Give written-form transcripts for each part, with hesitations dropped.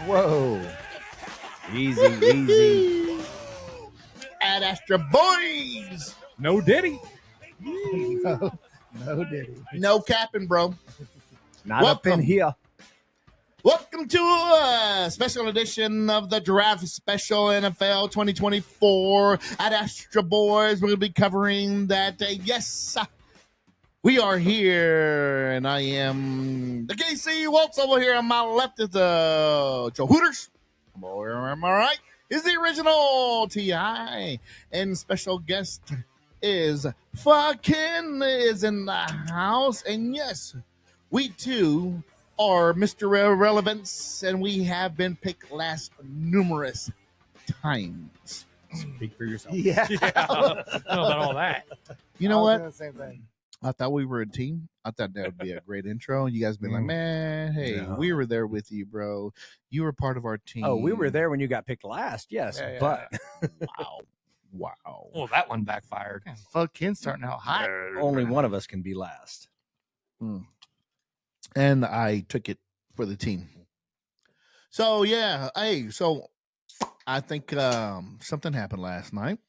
Whoa. Easy. Ad Astra boys. No Diddy. No Diddy. No capping, bro. Not up in here. Welcome to a special edition of the Draft Special NFL 2024 at Astra Boys. We're going to be covering that. Yes, we are here, and I am the KC Waltz over here. On my left is Joe Hooters. Am I right? Is the original T.I. And special guest is fucking is in the house. And yes, we too are Mr. Irrelevance, and we have been picked last numerous times. Speak for yourself. Yeah. I don't know about all that. You know what? Same thing. I thought we were a team. I thought that would be a great intro. You guys been like, man, hey, we were there with you, bro. You were part of our team. Oh, we were there when you got picked last. Yes, but wow. Well, that one backfired. Fuck, Ken's starting out hot. Only one of us can be last. And I took it for the team. So yeah, so I think something happened last night.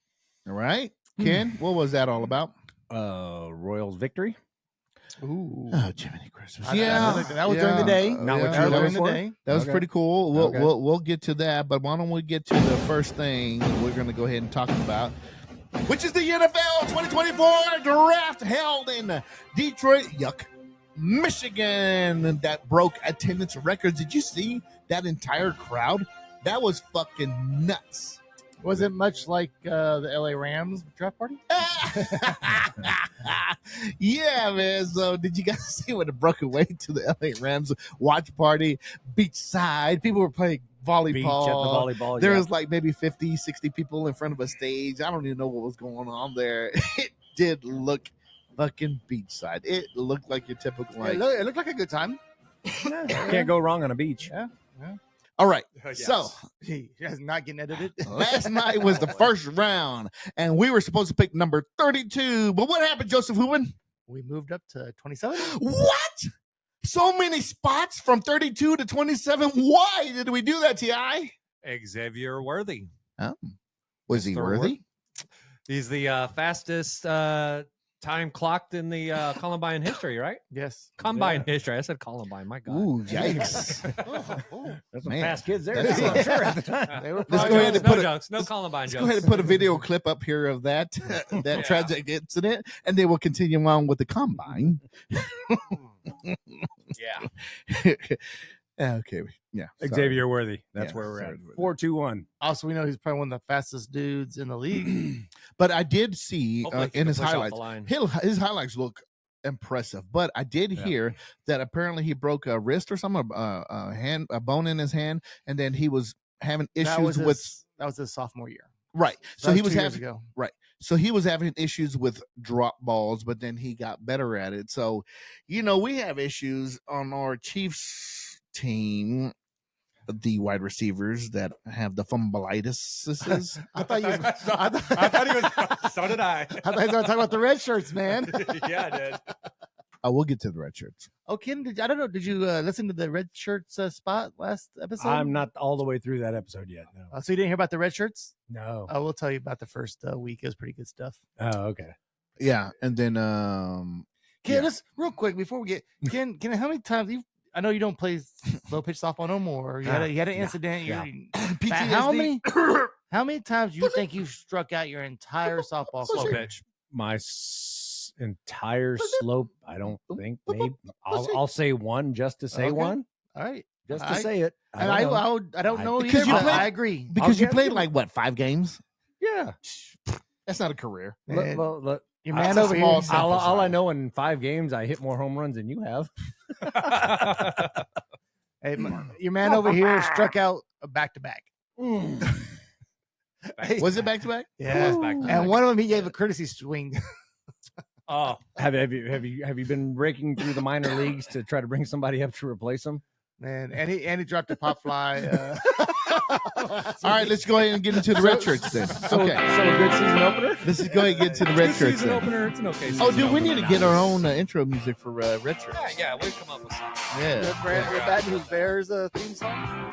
All right, Ken, what was that all about? Royals victory. Ooh. Oh, Jiminy Christmas! That was during the day. Not what you were looking for? That was Okay. pretty cool. We'll get to that, but why don't we get to the first thing we're going to go ahead and talk about, which is the NFL 2024 draft held in Detroit, Michigan, that broke attendance records. Did you see that entire crowd? That was fucking nuts. Was it much like the LA Rams draft party? Yeah, man. So did you guys see when it broke away to the LA Rams watch party beachside? People were playing volleyball. Beach at the volleyball. There was like maybe 50, 60 people in front of a stage. I don't even know what was going on there. It did look fucking beachside. It looked like your typical like. It looked like a good time. Can't go wrong on a beach. Yeah. All right. Yes. So He is not getting edited. last night was the first round, and we were supposed to pick number 32. But what happened, Joseph Hubin? We moved up to 27. What? So many spots from 32 to 27. Why did we do that, T.I.? Xavier Worthy. Oh. Was he Mr. worthy? He's the fastest time clocked in the Columbine history, right? Yes. Combine history. I said Columbine. My God. Ooh, yikes. There's some Man. fast kids there. That's I'm sure at the time. They were Let's probably go ahead and no put jokes. No Columbine Let's jokes. go ahead and put a video clip up here of that Yeah. tragic incident, and then we'll continue on with the combine. Yeah. Okay. Yeah. sorry. Xavier Worthy. That's Yeah, where we're sorry. at. 4-2-1. Also, we know he's probably one of the fastest dudes in the league. But I did see Hopefully he in can his push off the highlights, line. his highlights look impressive. But I did hear that apparently he broke a wrist or something, a bone in his hand, and then he was having issues That was his sophomore year. right. So That he was 2 years having ago. So he was having issues with drop balls, but then he got better at it. So, we have issues on our Chiefs team, the wide receivers that have the fumbleitis. I thought you was, I thought he was. So did I. I thought he was going to talk about the red shirts, man. Yeah, I did. We'll get to the red shirts. Oh, Ken, I don't know. Did you listen to the red shirts spot last episode? I'm not all the way through that episode yet. No. So you didn't hear about the red shirts? No. I will tell you about the first week. It was pretty good stuff. Oh, okay. Yeah, and then Ken, let's real quick before we get Ken, how many times I know you don't play low pitch softball no more. You had an incident. Yeah. PTSD. How many times do you think you've struck out your entire softball Slow career? pitch. My entire slope, I don't think. Maybe I'll say one just to say Okay. one, All right, just to say it. I don't know Because either, you but played- I agree. Because you I'll played give like what, 5 games? Yeah. That's not a career. Man, Look, your that's man a over small here. sample all I size. know in 5 games, I hit more home runs than you have. Hey, your man over here struck out back to back. Was it back to back? Yeah, back to back. and one of them he gave a courtesy swing. Oh, Have you been breaking through the minor leagues to try to bring somebody up to replace him? Man, and he dropped a pop fly. All right, let's go ahead and get into the red shirts then. So, Okay, so a good season opener. let's just go ahead and get into the red Good shirts season then. opener. It's an okay. Oh, season dude, we need opener. to get our own intro music for red shirts. Yeah, we'll come up with something. Yeah. The Bad News Bears theme song.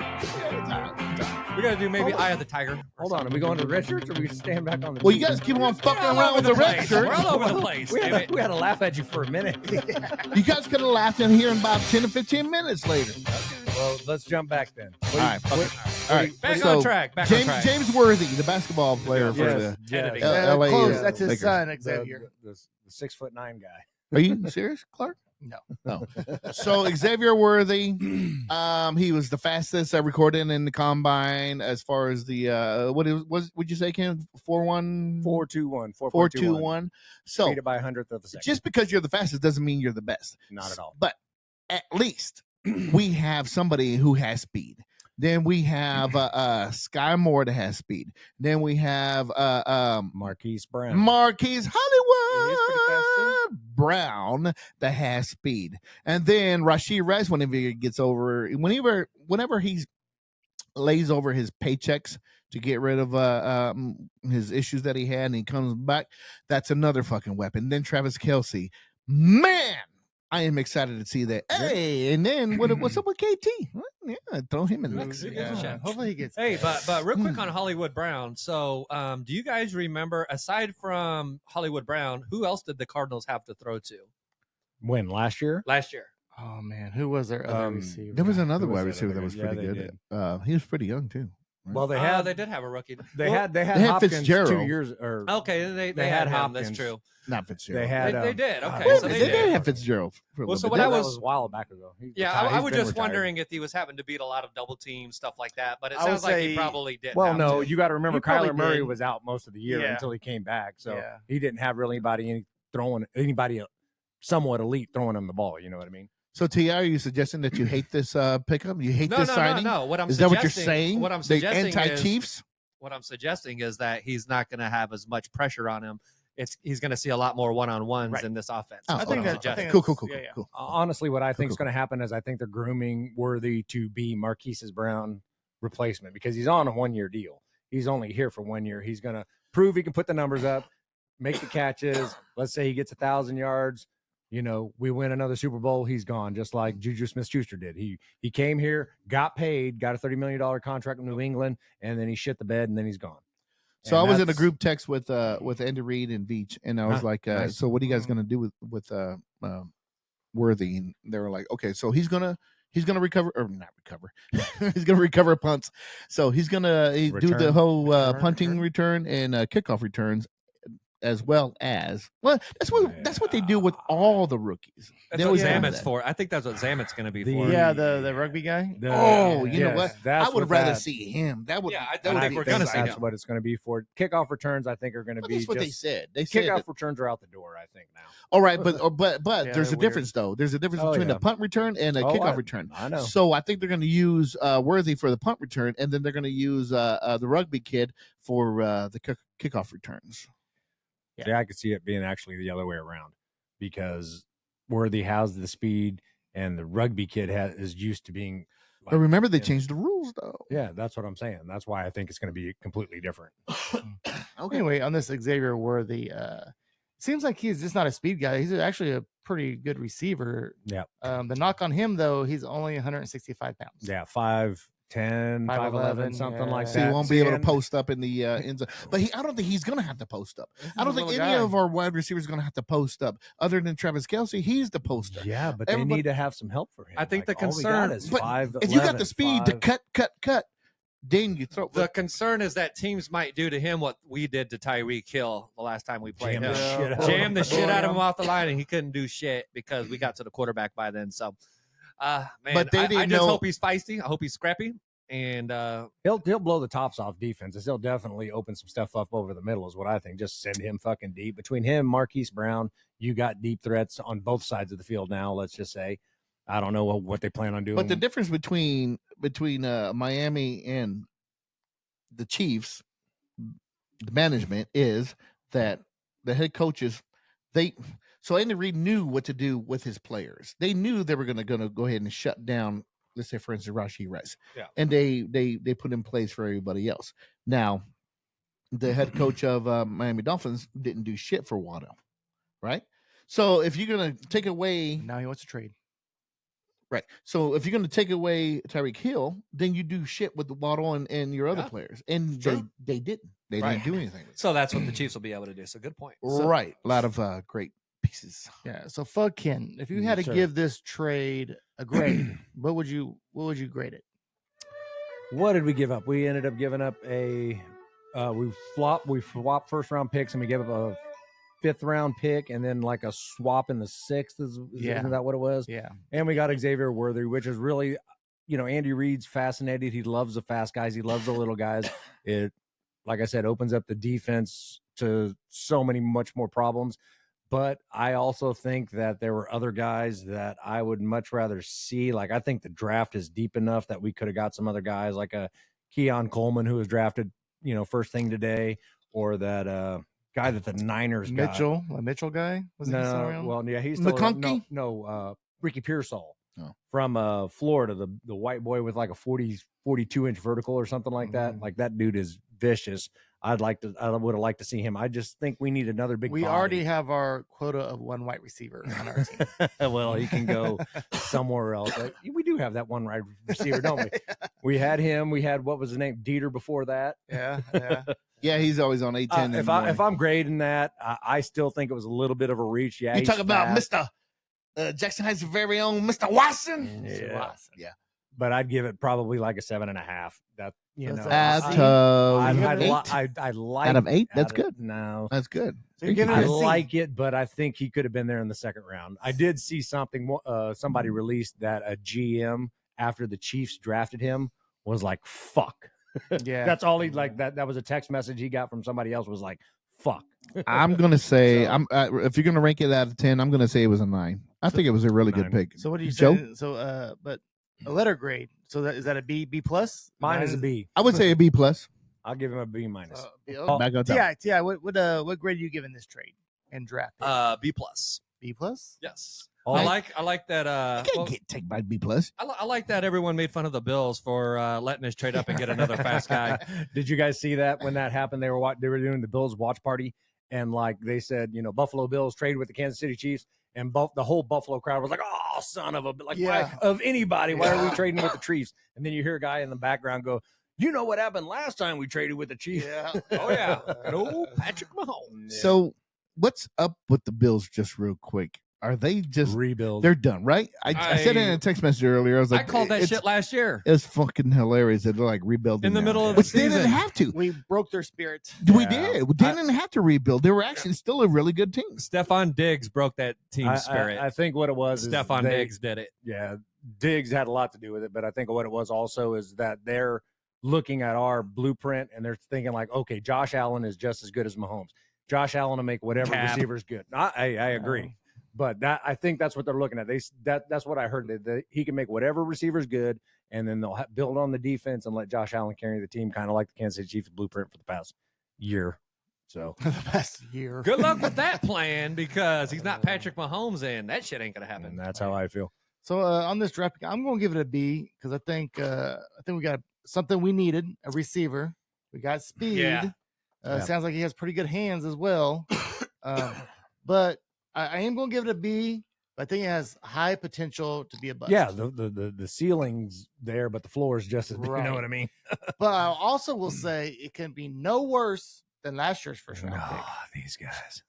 We got to do maybe Eye of the Tiger. Hold on, are we going to red shirts or are we staying back on the? Well, you team? guys keep on fucking We're all around over with the red place. shirts. We're all over the place. we, damn had it. to, we had to laugh at you for a minute. You guys could have laughed in here in about 10 to 15 minutes later. Well, let's jump back then. All right. All right. Back So, on track. Back James, on track. James Worthy, the basketball player for Yes, the yes. Editing. LA Close. That's his Lakers. son, The, Xavier. the 6'9" guy. Are you serious, Clark? No. So Xavier Worthy, he was the fastest I recorded in the combine as far as the would you say, Ken? 4-1? 4.21. 4.21. So Beat it by 100th of a second. just because you're the fastest doesn't mean you're the best. Not at all. But at least we have somebody who has speed. Then we have Sky Moore that has speed. Then we have Marquise Brown. Marquise Yeah, he's pretty fast, Hollywood Brown that has speed. And then Rashid Rice, whenever he gets over, whenever he lays over his paychecks to get rid of his issues that he had and he comes back, that's another fucking weapon. Then Travis Kelce, man, I am excited to see that. Hey, and then what's up with KT? Well, yeah, throw him in there. Yeah. Hopefully he gets. Hey, but real quick on Hollywood Brown. So, do you guys remember, aside from Hollywood Brown, who else did the Cardinals have to throw to When? Last year? last year? Oh man, who was their other Um, receiver? There was another Who was wide that receiver other that was guy? Yeah, pretty they good. He was pretty young too. Well, They did have a rookie. they Well, had they had Hopkins Fitzgerald. 2 years or Okay, they had had him. Hopkins. That's true. Not Fitzgerald. they had They did. Okay, Wait a so minute, they they did. did have Fitzgerald. For a Well, little so bit. what that I was was- a while back ago. He's Yeah, retired. I He's was been just retired. wondering if he was having to beat a lot of double teams, stuff like that. But it I would sounds like he say- probably did. Well, no, you got to remember He probably Kyler Murray did. was out most of the year Yeah. until he came back, so Yeah. he didn't have really anybody somewhat elite throwing him the ball. You know what I mean? So, T.I., are you suggesting that you hate this pickup? You hate no, this no, signing? no. What I'm Is that what you're suggesting- saying? What I'm The suggesting is anti-Chiefs? what I'm suggesting is that he's not going to have as much pressure on him. He's going to see a lot more one-on-ones Right. in this offense. Oh, That's I what think I'm that- I suggesting. Cool, cool, cool, Yeah, yeah. cool. Honestly, what I think is cool. going to happen is I think they're grooming Worthy to be Marquise Brown replacement because he's on a 1-year deal. He's only here for 1 year. He's going to prove he can put the numbers up, make the catches. Let's say he gets 1,000 yards. You know, we win another Super Bowl, he's gone, just like Juju Smith-Schuster did. He came here, got paid, got a $30 million contract with New England, and then he shit the bed, and then he's gone. So And I was in a that's- group text with Andy Reid and Veach, and I was like, nice. "So what are you guys gonna do with Worthy?" And they were like, "Okay, so he's gonna recover or not recover. He's gonna recover punts. So he's gonna do the Return. whole Return, punting return and kickoff returns." As well as that's what they do with all the rookies. That's They what always do Zamet's that. for. I think that's what Zamet's going to be The- for. Yeah, the rugby guy. Oh, you know what? That's I would what rather that- see him. That would. Yeah, I that think would I be we're think gonna exciting. see that's him. what it's going to be for kickoff returns. I think are going to But be that's what they just said. They said kickoff that- returns are out the door. I think now. all right, but Yeah, there's a they're difference though. There's a difference Oh, between yeah. a punt return and a Oh, kickoff I- return. I know. So I think they're going to use Worthy for the punt return, and then they're going to use the rugby kid for the kickoff returns. Yeah, I could see it being actually the other way around because Worthy has the speed and the rugby kid is used to being. But remember, they in- changed the rules though. Yeah, that's what I'm saying. That's why I think it's going to be completely different. Okay. Anyway, on this Xavier Worthy, seems like he's just not a speed guy. He's actually a pretty good receiver. Yeah. The knock on him though, he's only 165 pounds. Yeah, 5'10", 5'11", something like yeah. So that. he won't be able to And- post up in the end zone. But I don't think he's going to have to post up. This is I don't a think little any guy. of our wide receivers are going to have to post up. Other than Travis Kelce, he's the poster. Yeah, but they Everybody- need to have some help for him. I think the all we got concern- is But 5'11", If you got the speed to 5 cut, then you throw. The concern is that teams might do to him what we did to Tyreek Hill the last time we played Jam him. the shit out of Jam the him. shit out of him off the line, and he couldn't do shit because we got to the quarterback by then. So, man, But they I didn't just know- hope he's feisty. I hope he's scrappy. And He'll blow the tops off defenses. He'll definitely open some stuff up over the middle, is what I think. Just send him fucking deep. Between him, Marquise Brown, you got deep threats on both sides of the field now. Let's just say, I don't know what they plan on doing. But the difference between Miami and the Chiefs, the management, is that the head coaches, so Andy Reid knew what to do with his players. They knew they were going to go ahead and shut down, let's say, for instance, Rashid Rice. Yeah. And they put in place for everybody else. Now, the head coach of Miami Dolphins didn't do shit for Waddle, right? So if you're going to take away, Now he wants to trade. Right. So if you're going to take away Tyreek Hill, then you do shit with the Waddle and your other Yeah. players, and True. they didn't. They Right. didn't do anything with it. So that's what the Chiefs will be able to do. So good point. Right. A lot of great pieces. Yeah. So fuck Ken. If you Yes, had to sir. give this trade a grade, what would you grade it? What did we give up? We ended up giving up a we swapped first round picks, and we gave up a 5th round pick, and then like a swap in the 6th. Isn't that what it was? Yeah. And we got Xavier Worthy, which is really, Andy Reid's fascinated. He loves the fast guys. He loves the little guys. It, like I said, opens up the defense to so many much more problems. But I also think that there were other guys that I would much rather see. Like, I think the draft is deep enough that we could have got some other guys like a Keon Coleman, who was drafted, first thing today, or that guy that the Niners got. A Mitchell guy? Was he still No, around? well, yeah, he's still McConkey? Ricky Pearsall Oh. from Florida, the white boy with like a 42-inch vertical or something like that. Mhm. Like, that dude is vicious. I would have liked to see him. I just think we need another big We body. already have our quota of one white receiver on our team. Well, he can go somewhere else. We do have that one wide receiver, don't we? We had him. We had, what was his name? Dieter before that. Yeah, yeah. Yeah, he's always on 8-10. If I'm grading that, I still think it was a little bit of a reach. Yeah, you he's talk about fast. Mr. Jackson Heights' very own Mr. Watson. Yeah. Yeah. But I'd give it probably like a 7.5. That That's Out of I'd 8? like Out of 8? That's out of- good. No, That's good. So you're giving I it a C. like it, but I think he could have been there in the second round. I did see something. Somebody released that a GM after the Chiefs drafted him was like, "Fuck." Yeah. That's all he like. That was a text message he got from somebody else. Was like, "Fuck." I'm gonna say So- if you're gonna rank it out of 10, I'm gonna say it was a 9. I think it was a really good 9. pick. So what do you Joe? say? So but a letter grade. So is that a B plus? Mine is a B. I would say a B plus. I'll give him a B minus. Back on top. Yeah. What grade are you giving this trade and draft? B plus. B plus. Yes. Oh, I like that. You can't get taken by B plus. I like that everyone made fun of the Bills for letting us trade up and get another fast guy. Did you guys see that when that happened? They were doing the Bills watch party, and like they said, Buffalo Bills trade with the Kansas City Chiefs, and the whole Buffalo crowd was like, "Oh, son of a Yeah. why, of anybody, why are we trading with the Chiefs?" And then you hear a guy in the background go, "You know what happened last time we traded with the Chiefs?" Yeah. Oh yeah, no Patrick Mahomes. So what's up with the Bills? Just real quick, are they just rebuild. they're done, right? I said it in a text message earlier. I was I like, called that it's- shit last year. It's fucking hilarious that they're like rebuilding In the now. middle of which the they didn't season. have to. We broke their spirit. We Yeah. did. We didn't have to rebuild. They were actually still a really good team. Stephon Diggs broke that team spirit. I think what it was is Stephon they- Diggs did it. Yeah, Diggs had a lot to do with it, but I think what it was also is that they're looking at our blueprint and they're thinking like, okay, Josh Allen is just as good as Mahomes. Josh Allen will make whatever Cap. receiver's good. I agree, but I think that's what they're looking at. That's what I heard, that he can make whatever receiver's good, and then they'll build on the defense and let Josh Allen carry the team, kind of like the Kansas City Chiefs blueprint for the past year. So The past year. Good luck with that plan because he's not Patrick Mahomes, and that shit ain't gonna happen. and that's how I feel. So on this draft, I'm going to give it a B because I think we got something we needed, a receiver. We got speed. Yeah. Yeah. Sounds like he has pretty good hands as well. But I am going to give it a B. But I think it has high potential to be a bust. Yeah, the ceiling's there, but the floor is just as big. You Right. know what I mean? But I also will say it can be no worse than last year's first round pick. These guys.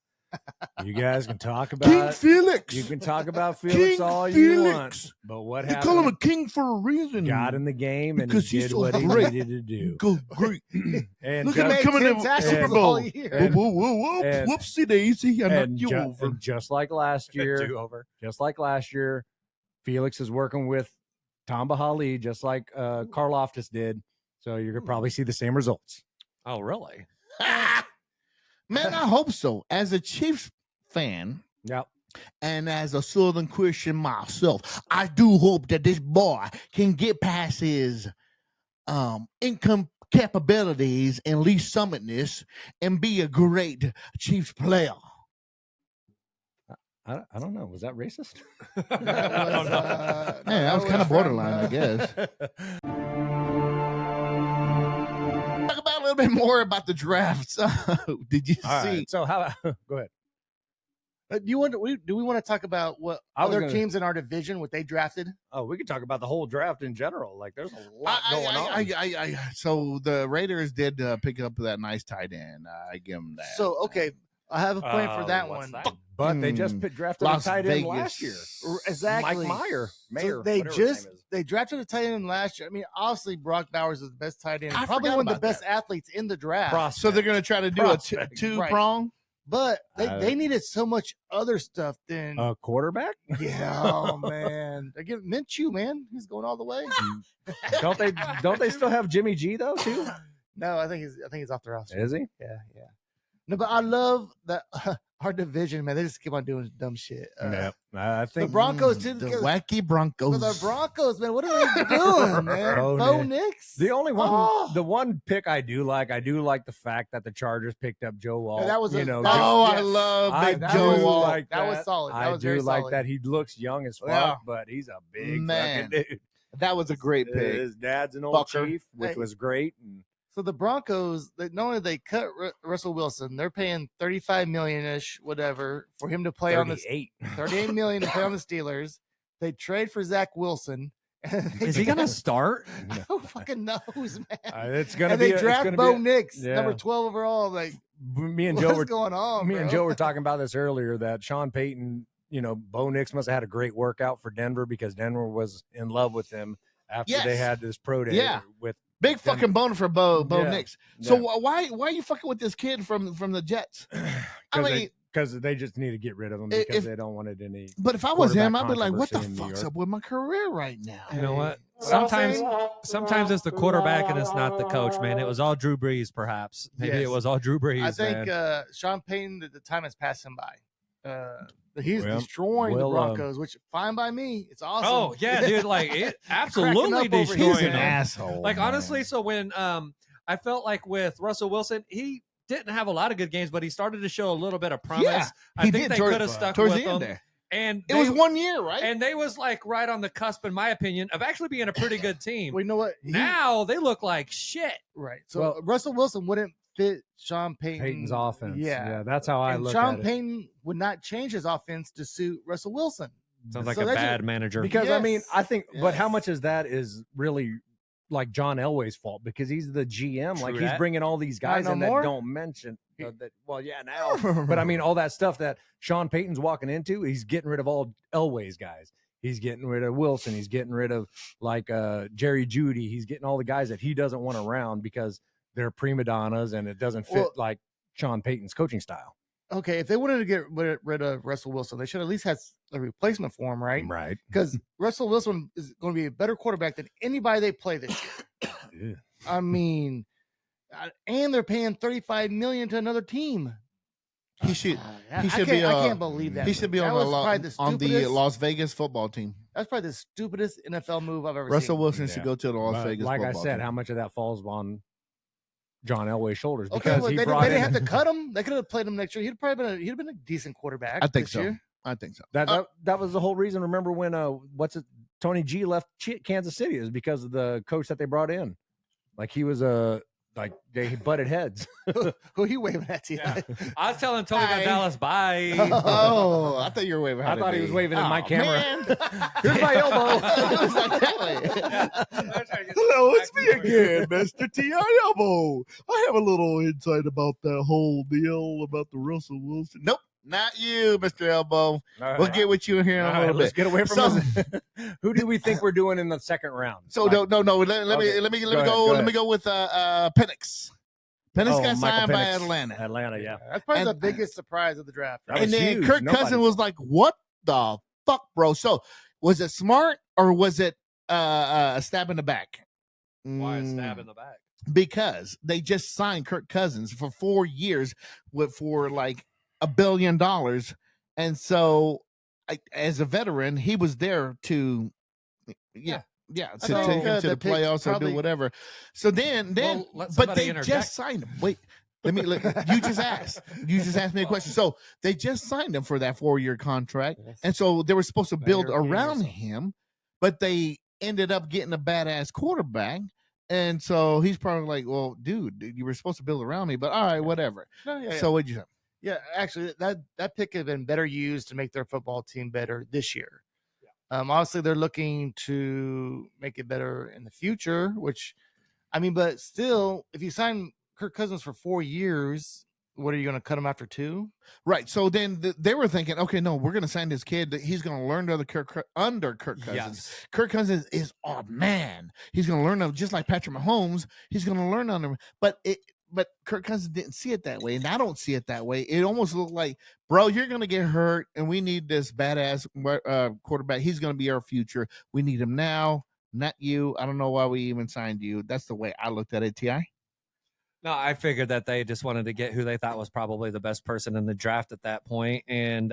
You guys can talk King about Felix. you can talk about Felix King all you Felix. want, but what They happened? call him a king for a reason. Got in the game and Because he he's did so what he great. needed to do. Go great. And Look at just, that coming in Fantastic Super and- Bowl. all year. Whoa. and- Whoopsie daisy. I knocked and, you over. and just like last year, Do-over. Felix is working with Tom Bahali, just like Karloftis did. So you're gonna probably see the same results. Oh, really? Man, I hope so. As a Chiefs fan Yep. and as a Southern Christian myself, I do hope that this boy can get past his income capabilities and Lee Summitness and be a great Chiefs player. I don't know. Was that racist? That was, Yeah, that was kind of from, borderline, I guess. Talk about a little bit more about the drafts. Did you All see? right. So how? Go ahead. Do we want to talk about what I was other gonna- teams in our division, what they drafted? Oh, we could talk about the whole draft in general. Like, there's a lot going on. So the Raiders did pick up that nice tight end. I give them that. So, okay, I have a plan for that what's one. that? But they just drafted a Las tight end Vegas. last year. Exactly. Mike Mayer. So they whatever his name is. they drafted a tight end last year. I mean, obviously Brock Bowers is the best tight end, I probably forgot one of the about best that. athletes in the draft. Prospect. So they're going to try to do a Prospect. two-prong? But they needed so much other stuff than a quarterback. yeah, oh man. They're getting Minshew, man. He's going all the way. Don't they still have Jimmy G though too? No, I think he's off the roster. Is he? Yeah. No, but I love that our division, man. They just keep on doing dumb shit. No, I The think Broncos too. The because- wacky Broncos. For the Broncos, man, what are they doing, man? Bo Nix. the only one, Oh. the one pick I do like the fact that the Chargers picked up Joe Wall. that was a- you know, that- Oh, I Yes. love I Big that Joe was Wall. like that was solid. That I was do very like solid. that. He looks young as fuck, Yeah. but he's a big Man. fucking dude. That was a great pick. His dad's an old Fucker. chief, which Hey. was great. And So the Broncos, not only they cut Russell Wilson, they're paying $35 million-ish, whatever, for him to play on the 38. $38 million to play on the Steelers. They trade for Zach Wilson. Is he gonna start? Who fucking knows, man? It's gonna And be. they It's draft gonna Bo be. Nix, yeah. number 12 overall. Like, Me and Joe what's were going on? me and bro? Joe were talking about this earlier. That Sean Payton, Bo Nix must have had a great workout for Denver because Denver was in love with him after they Yes. had this pro day Yeah. with Big Denver. fucking boner for Bo Yeah. Nix. So Yeah. why are you fucking with this kid from the Jets? I mean, because they just need to get rid of him If- because they don't want it any. but if I was him, I'd quarterback be like, what the controversy in New fuck's York. up with my career right now? You know what? What I'm saying? Sometimes it's the quarterback and it's not the coach, man. It was all Drew Brees, perhaps. Maybe Yes. it was all Drew Brees. I think man. Sean Payton, the time has passed him by. He's Well, destroying the well, Broncos, which fine by me. It's awesome. Oh yeah, dude! Like it Cracking absolutely up over here, destroying He's an them. asshole. Like man. honestly, so when I felt like with Russell Wilson, he didn't have a lot of good games, but he started to show a little bit of promise. Yeah, I he think did they toward- could have stuck towards with the end him. there. And It was they- 1 year, right? and they was like right on the cusp, in my opinion, of actually being a pretty good team. Well, you know what? Now they look like shit. Right. So Well- Russell Wilson wouldn't fit Sean Payton's offense. Yeah. That's how I and look Sean at it. Payton would not change his offense to suit Russell Wilson. Sounds like So a that's bad just- manager. Because I mean, Yes. I think, but how Yes. much is that is really like John Elway's fault because he's the GM. True like he's that. bringing all these guys no in more? that don't mention that. Well, yeah, now, but I mean, all that stuff that Sean Payton's walking into, he's getting rid of all Elway's guys. He's getting rid of Wilson. He's getting rid of like Jerry Jeudy. He's getting all the guys that he doesn't want around because they're prima donnas and it doesn't fit Well- like Sean Payton's coaching style. Okay, if they wanted to get rid of Russell Wilson, they should at least have a replacement for him, right? Right. Because Russell Wilson is going to be a better quarterback than anybody they play this year. I mean, and they're paying $35 million to another team. He should. I He should can't, be. I can't believe that. He should be That on was the probably the on the stupidest- Las Vegas football team. That's probably the stupidest NFL move I've ever Russell seen. Wilson Yeah. should go to the Las But Vegas. like I football said, team. how much of that falls on John Elway's shoulders? Okay, Because well, he they brought didn't in have to cut him. They could have played him next year. He'd have been a decent quarterback. I think this so. year. I think so. that was the whole reason. Remember when Tony G left Kansas City is because of the coach that they brought in. Like he was like they butted heads. Who are you waving at? T? Yeah. I was telling Tony Hi. Gonzalez, bye. Oh, I thought you were waving. I thought he was waving at my camera. Man. Here's my elbow. It was like that way. Hello, it's me again, Mr. T.I. Elbow. I have a little insight about that whole deal about the Russell Wilson. Nope, not you, Mr. Elbow. We'll get with you here in All a right, little let's bit. get away from So- this. Who do we think we're doing in the second round? So Like, no. Let Okay. me Go ahead, go. go Let me ahead. go with Penix. Penix oh, got Michael signed by Penix. Atlanta. Atlanta, yeah. That's probably And- the biggest surprise of the draft. That Right? And was then huge. Kirk Nobody Cousins was like, "What the fuck, bro?" So was it smart or was it a stab in the back? Why a stab in the back? Because they just signed Kirk Cousins for 4 years for like $1 billion, and so as a veteran, he was there to, to think, take him to the the pick playoffs or probably- do whatever. So then, Well, let but somebody they interject. just signed him. Wait. You just asked. You just asked me a question. So they just signed him for that 4-year contract, and so they were supposed to build you're repeating around yourself. him, but they ended up getting a badass quarterback, and so he's probably like, "Well, dude, you were supposed to build around me, but all right, whatever." No, yeah, So what'd you say? Yeah, actually, that pick had been better used to make their football team better this year. Obviously, they're looking to make it better in the future, which, I mean, but still, if you sign Kirk Cousins for 4 years, what are you going to cut him after 2? Right. So then they were thinking, okay, no, we're going to sign this kid. He's going to learn under Kirk Cousins. Yes. Kirk Cousins is, oh man, he's going to learn just like Patrick Mahomes. He's going to learn under him. But Kirk Cousins didn't see it that way, and I don't see it that way. It almost looked like, bro, you're going to get hurt, and we need this badass quarterback. He's going to be our future. We need him now, not you. I don't know why we even signed you. That's the way I looked at it, T.I. No, I figured that they just wanted to get who they thought was probably the best person in the draft at that point. And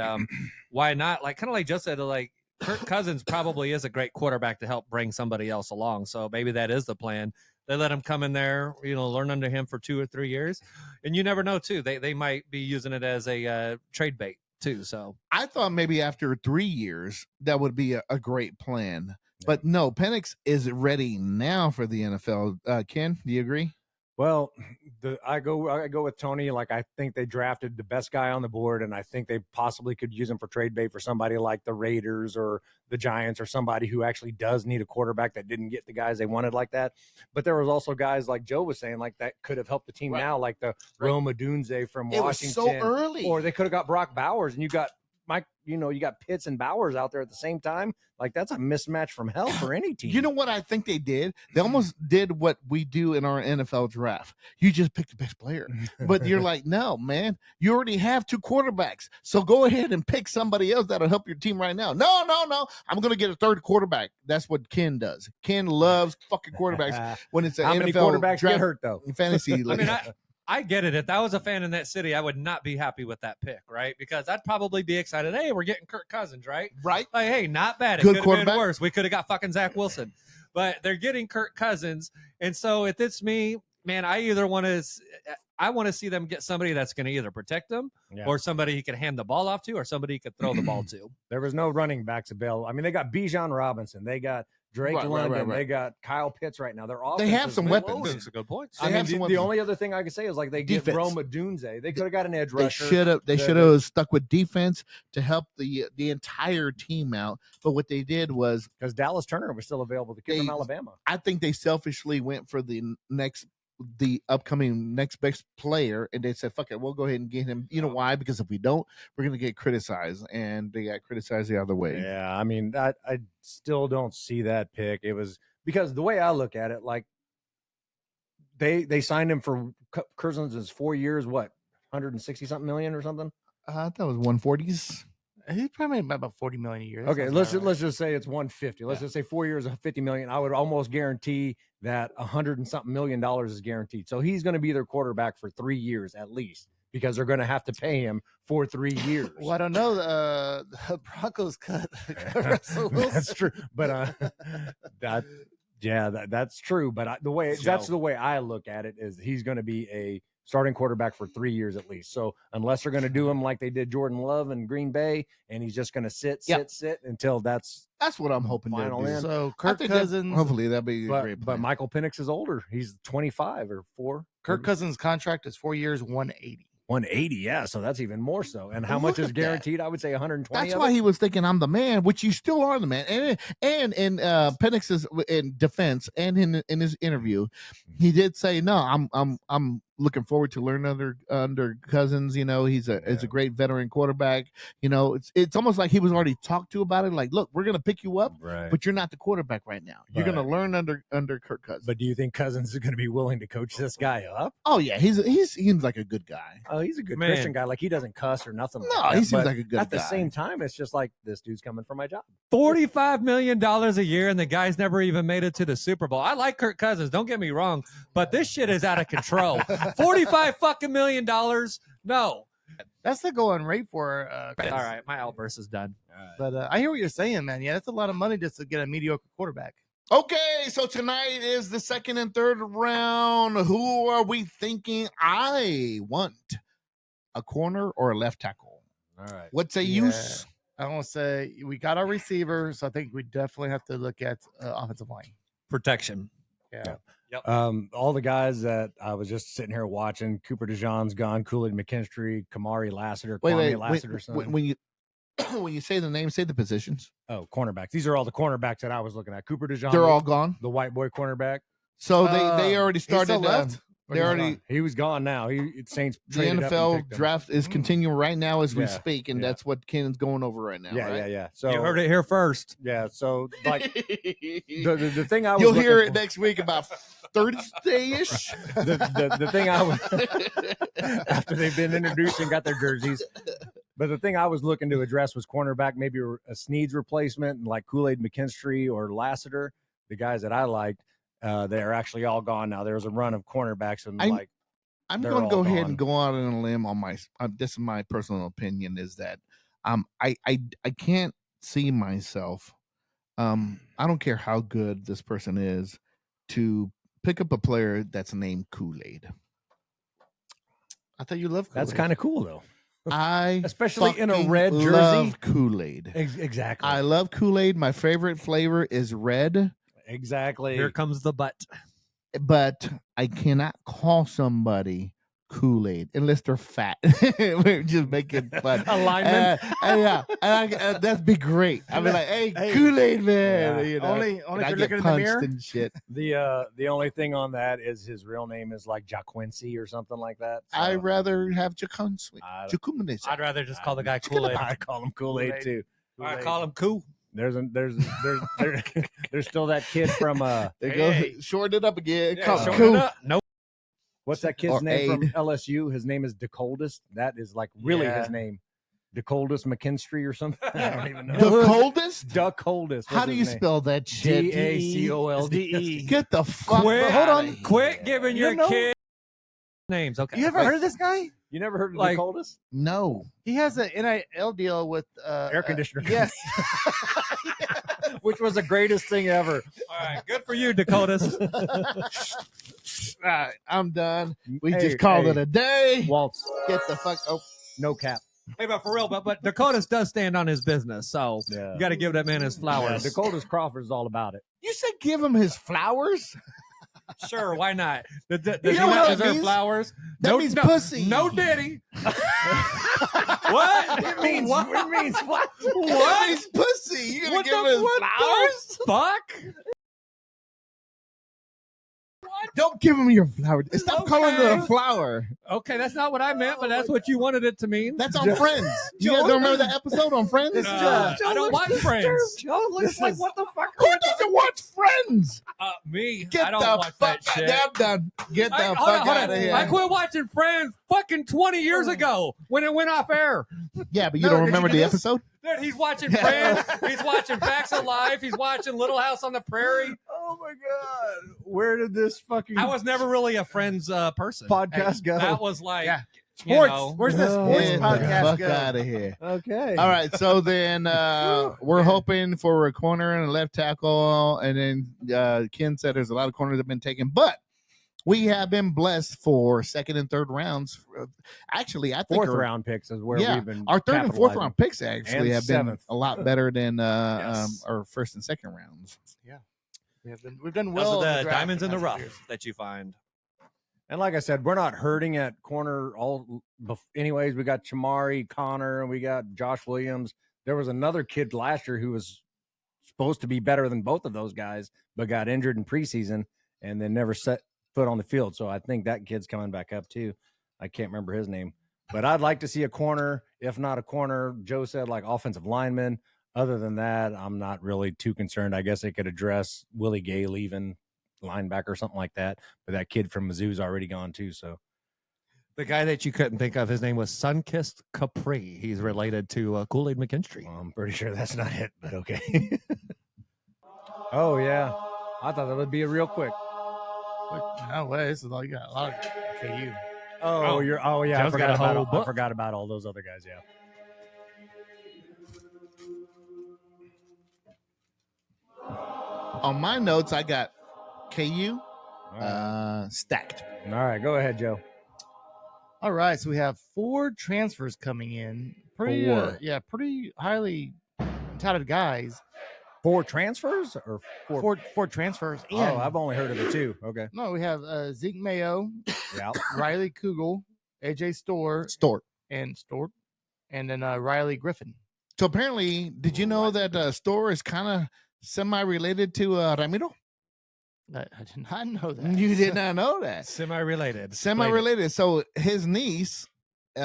why not? Like, kind of like Joe said, like, Kirk Cousins probably is a great quarterback to help bring somebody else along. So maybe that is the plan. They let him come in there, learn under him for 2 or 3 years. And you never know, too. They might be using it as a trade bait, too. So I thought maybe after 3 years, that would be a great plan. Yeah. But no, Penix is ready now for the NFL. Ken, do you agree? Well, I go with Tony. Like, I think they drafted the best guy on the board, and I think they possibly could use him for trade bait for somebody like the Raiders or the Giants or somebody who actually does need a quarterback that didn't get the guys they wanted like that. But there was also guys like Joe was saying, like, that could have helped the team now, like the Rome Odunze from Washington. It was so early. Or they could have got Brock Bowers, and you got you got Pitts and Bowers out there at the same time. Like, that's a mismatch from hell for any team. You know what I think they did? They almost did what we do in our NFL draft. You just pick the best player. But you're like, no, man, you already have 2 quarterbacks. So go ahead and pick somebody else that'll help your team right now. No. I'm going to get a 3rd quarterback. That's what Ken does. Ken loves fucking quarterbacks when it's an How NFL many quarterbacks draft get hurt, though? Fantasy. I mean, I get it. If I was a fan in that city, I would not be happy with that pick, right? Because I'd probably be excited. Hey, we're getting Kirk Cousins, right? Right. Like, hey, not bad. It Good could have been quarterback. worse. We could have got fucking Zach Wilson. But they're getting Kirk Cousins. And so if it's me, man, I want to see them get somebody that's going to either protect them or somebody he can hand the ball off to or somebody he could throw the ball to. There was no running backs available. I mean, they got Bijan Robinson. They got Drake London. Right. They got Kyle Pitts right now. They have some weapons. That's a good point. The only other thing I could say is, like, they get Rome Odunze. They could have got an edge rusher. They should have stuck with defense to help the entire team out. But what they did was, because Dallas Turner was still available, the kid from Alabama. I think they selfishly went for the upcoming next best player, and they said, fuck it, we'll go ahead and get him. You know why? Because if we don't, we're going to get criticized, and they got criticized the other way. Yeah, I mean, I still don't see that pick. It was because the way I look at it, like, they signed him for Cousins' 4 years, what, 160 something million or something? I thought it was 140s. He probably made about 40 million a year. Okay, let's just say it's 150. Let's just say 4 years of 50 million. I would almost guarantee that $100 and something million is guaranteed. So he's going to be their quarterback for 3 years at least, because they're going to have to pay him for 3 years. Well, I don't know. The Broncos cut Russell Wilson. That's true, but that's true. But that's the way I look at it, is he's going to be a starting quarterback for 3 years at least. So unless they're going to do him like they did Jordan Love in Green Bay, and he's just going to sit until that's what I'm hoping to do. So Kirk Cousins, hopefully that'll be a great plan. But Michael Penix is older. He's 25 or 4. Kirk Cousins' contract is 4 years, 180. 180, yeah. So that's even more so. And how much is guaranteed? I would say 120. That's why he was thinking I'm the man, which you still are the man. And in Penix's in defense and in his interview, he did say, no, I'm looking forward to learn under Cousins. He's a great veteran quarterback. It's almost like he was already talked to about it. Like, look, we're gonna pick you up, right, but you're not the quarterback right now. You're gonna learn under Kirk Cousins. But do you think Cousins is gonna be willing to coach this guy up? Oh yeah, he seems like a good guy. Oh, he's a good Christian guy. Like, he doesn't cuss or nothing. No, like that. He seems like a good guy. At the same time, it's just like, this dude's coming for my job. $45 million a year, and the guy's never even made it to the Super Bowl. I like Kirk Cousins, don't get me wrong, but this shit is out of control. $45 fucking million? No. That's the going rate for All right, my outburst is done. But I hear what you're saying, man. Yeah, that's a lot of money just to get a mediocre quarterback. Okay, so tonight is the second and third round. Who are we thinking? I want a corner or a left tackle. All right. What say use? I want to say we got our receiver, so I think we definitely have to look at offensive line protection. Yeah. All the guys that I was just sitting here watching, Cooper DeJean's gone, Kool-Aid McKinstry, Kamari Lassiter, Kwame Lassiter's son. when you when you say the name, say the positions. Oh, cornerbacks. These are all the cornerbacks that I was looking at. Cooper DeJean, They're all gone. the white boy cornerback. So they already started. still left? They already. He was gone now. Saints The traded up and NFL picked him. draft is continuing right now as we Yeah, speak, and yeah. that's what Ken's going over right now. right? Yeah. So You heard it here first. Yeah. So like the thing I was You'll hear looking it next week about Thursday-ish. the thing I was after they've been introduced and got their jerseys. But the thing I was looking to address was cornerback, maybe a Sneed's replacement, like Kool-Aid McKinstry or Lassiter, the guys that I liked. They are actually all gone now. There was a run of cornerbacks, and I'm they're going to all go ahead gone. and go out on a limb on my. This is my personal opinion: is that I can't see myself. I don't care how good this person is, to pick up a player that's named Kool-Aid. I thought you loved that's Kool-Aid. kind of cool though. I Especially in a fucking red jersey. love Kool-Aid. Exactly. I love Kool-Aid. My favorite flavor is red, Exactly. Here comes the butt. but I cannot call somebody Kool-Aid unless they're fat. We're just making fun. Alignment. That'd be great. I'd be like, hey, Hey. Kool-Aid man. Yeah. You know? Only And if I you're get looking in the punched mirror. and shit. The only thing on that is his real name is like Jaquincy or something like that. So I'd rather have Jaconsi. I- I'd rather just call the guy Kool-Aid. I call him Kool-Aid Kool-Aid. too. I call him Cool. There's there's still that kid from They go Hey. shorten it up again. Call shorten it cool. it up. Nope. what's that kid's Or name from Aid. LSU? His name is DeColdest. That is like really Yeah. his name. DeColdest McKinstry or something. I don't even know. The coldest? DeColdest. How do you spell that shit? DACOLD. Get the fuck Quit. out Hold of on. here. Quit giving your know- kid names. Okay. You ever heard of this guy? You never heard of Like- DeColdest? No. He has an NIL deal with Air conditioner. Yes. Which was the greatest thing ever. All right. Good for you, Dakotas. All right, I'm done. We Hey, just called hey. it a day. Waltz, Get the fuck. Oh, no cap. Hey, but for real, but Dakotas does stand on his business, so Yeah. you got to give that man his flowers. Dakota's Crawford is all about it. you said give him his flowers? Sure, why not? Does You he know what not that deserve means? flowers? That means pussy. No diddy. What? It means what? it means what? That What? means pussy. You gonna What give the, him his what flowers? the fuck? Don't give him your flowers. Stop calling it Okay. a flower. Okay, that's not what I meant, but that's what you wanted it to mean. That's on Friends. You guys don't remember that episode on Friends? I don't watch Friends. Joe looks like what the fuck? Who doesn't watch Friends? Me, Get I don't the watch fuck that shit. out. I'm done. Get the Hold fuck on. out of here. I quit watching Friends fucking 20 years ago when it went off air. Yeah, but you No, don't did remember you do the this? episode? Dude, he's watching Friends. He's watching Facts of Life. He's watching Little House on the Prairie. Oh my god! Where did this fucking I was never really a Friends person. podcast go? That was like, Yeah. you Sports. know, Where's the sports Get the podcast fuck go? out of here. Okay. All right, so then we're hoping for a corner and a left tackle, and then Ken said there's a lot of corners that have been taken, but we have been blessed for second and third rounds. Actually, I think Fourth round picks is where yeah, we've been. our third and fourth capitalizing. round picks actually And have been seventh. a lot better than Yes. our first and second rounds. We've done those well. are in the draft diamonds in the past rough few years. that you find. And like I said, we're not hurting at corner anyways. We got Chamari, Connor, and we got Josh Williams. There was another kid last year who was supposed to be better than both of those guys, but got injured in preseason and then never set foot on the field. So I think that kid's coming back up too. I can't remember his name, but I'd like to see a corner, if not a corner. Joe said like offensive lineman. Other than that, I'm not really too concerned. I guess they could address Willie Gay leaving, linebacker or something like that. But that kid from Mizzou's already gone too. So The guy that you couldn't think of, his name was Sunkissed Capri. He's related to Kool-Aid McKinstry. well, I'm pretty sure that's not it, but okay. Oh yeah, I thought that would be a real quick. No way. This is like a lot of KU. Oh, yeah. Joe's got a whole I book. forgot about all those other guys. Yeah. On my notes, I got KU All right. stacked. All right, go ahead, Joe. All right, so we have 4 transfers coming in. Pretty, Four. pretty highly touted guys. 4 transfers or 4? Four transfers. Oh, And I've only heard of the 2. Okay. no, we have Zeke Mayo, Yeah. Riley Kugel, AJ Store, and then Riley Griffin. So apparently, did you know that Store is kind of semi-related to Ramiro? I did not know that. You did not know that. Semi-related. Semi-related. So his niece is the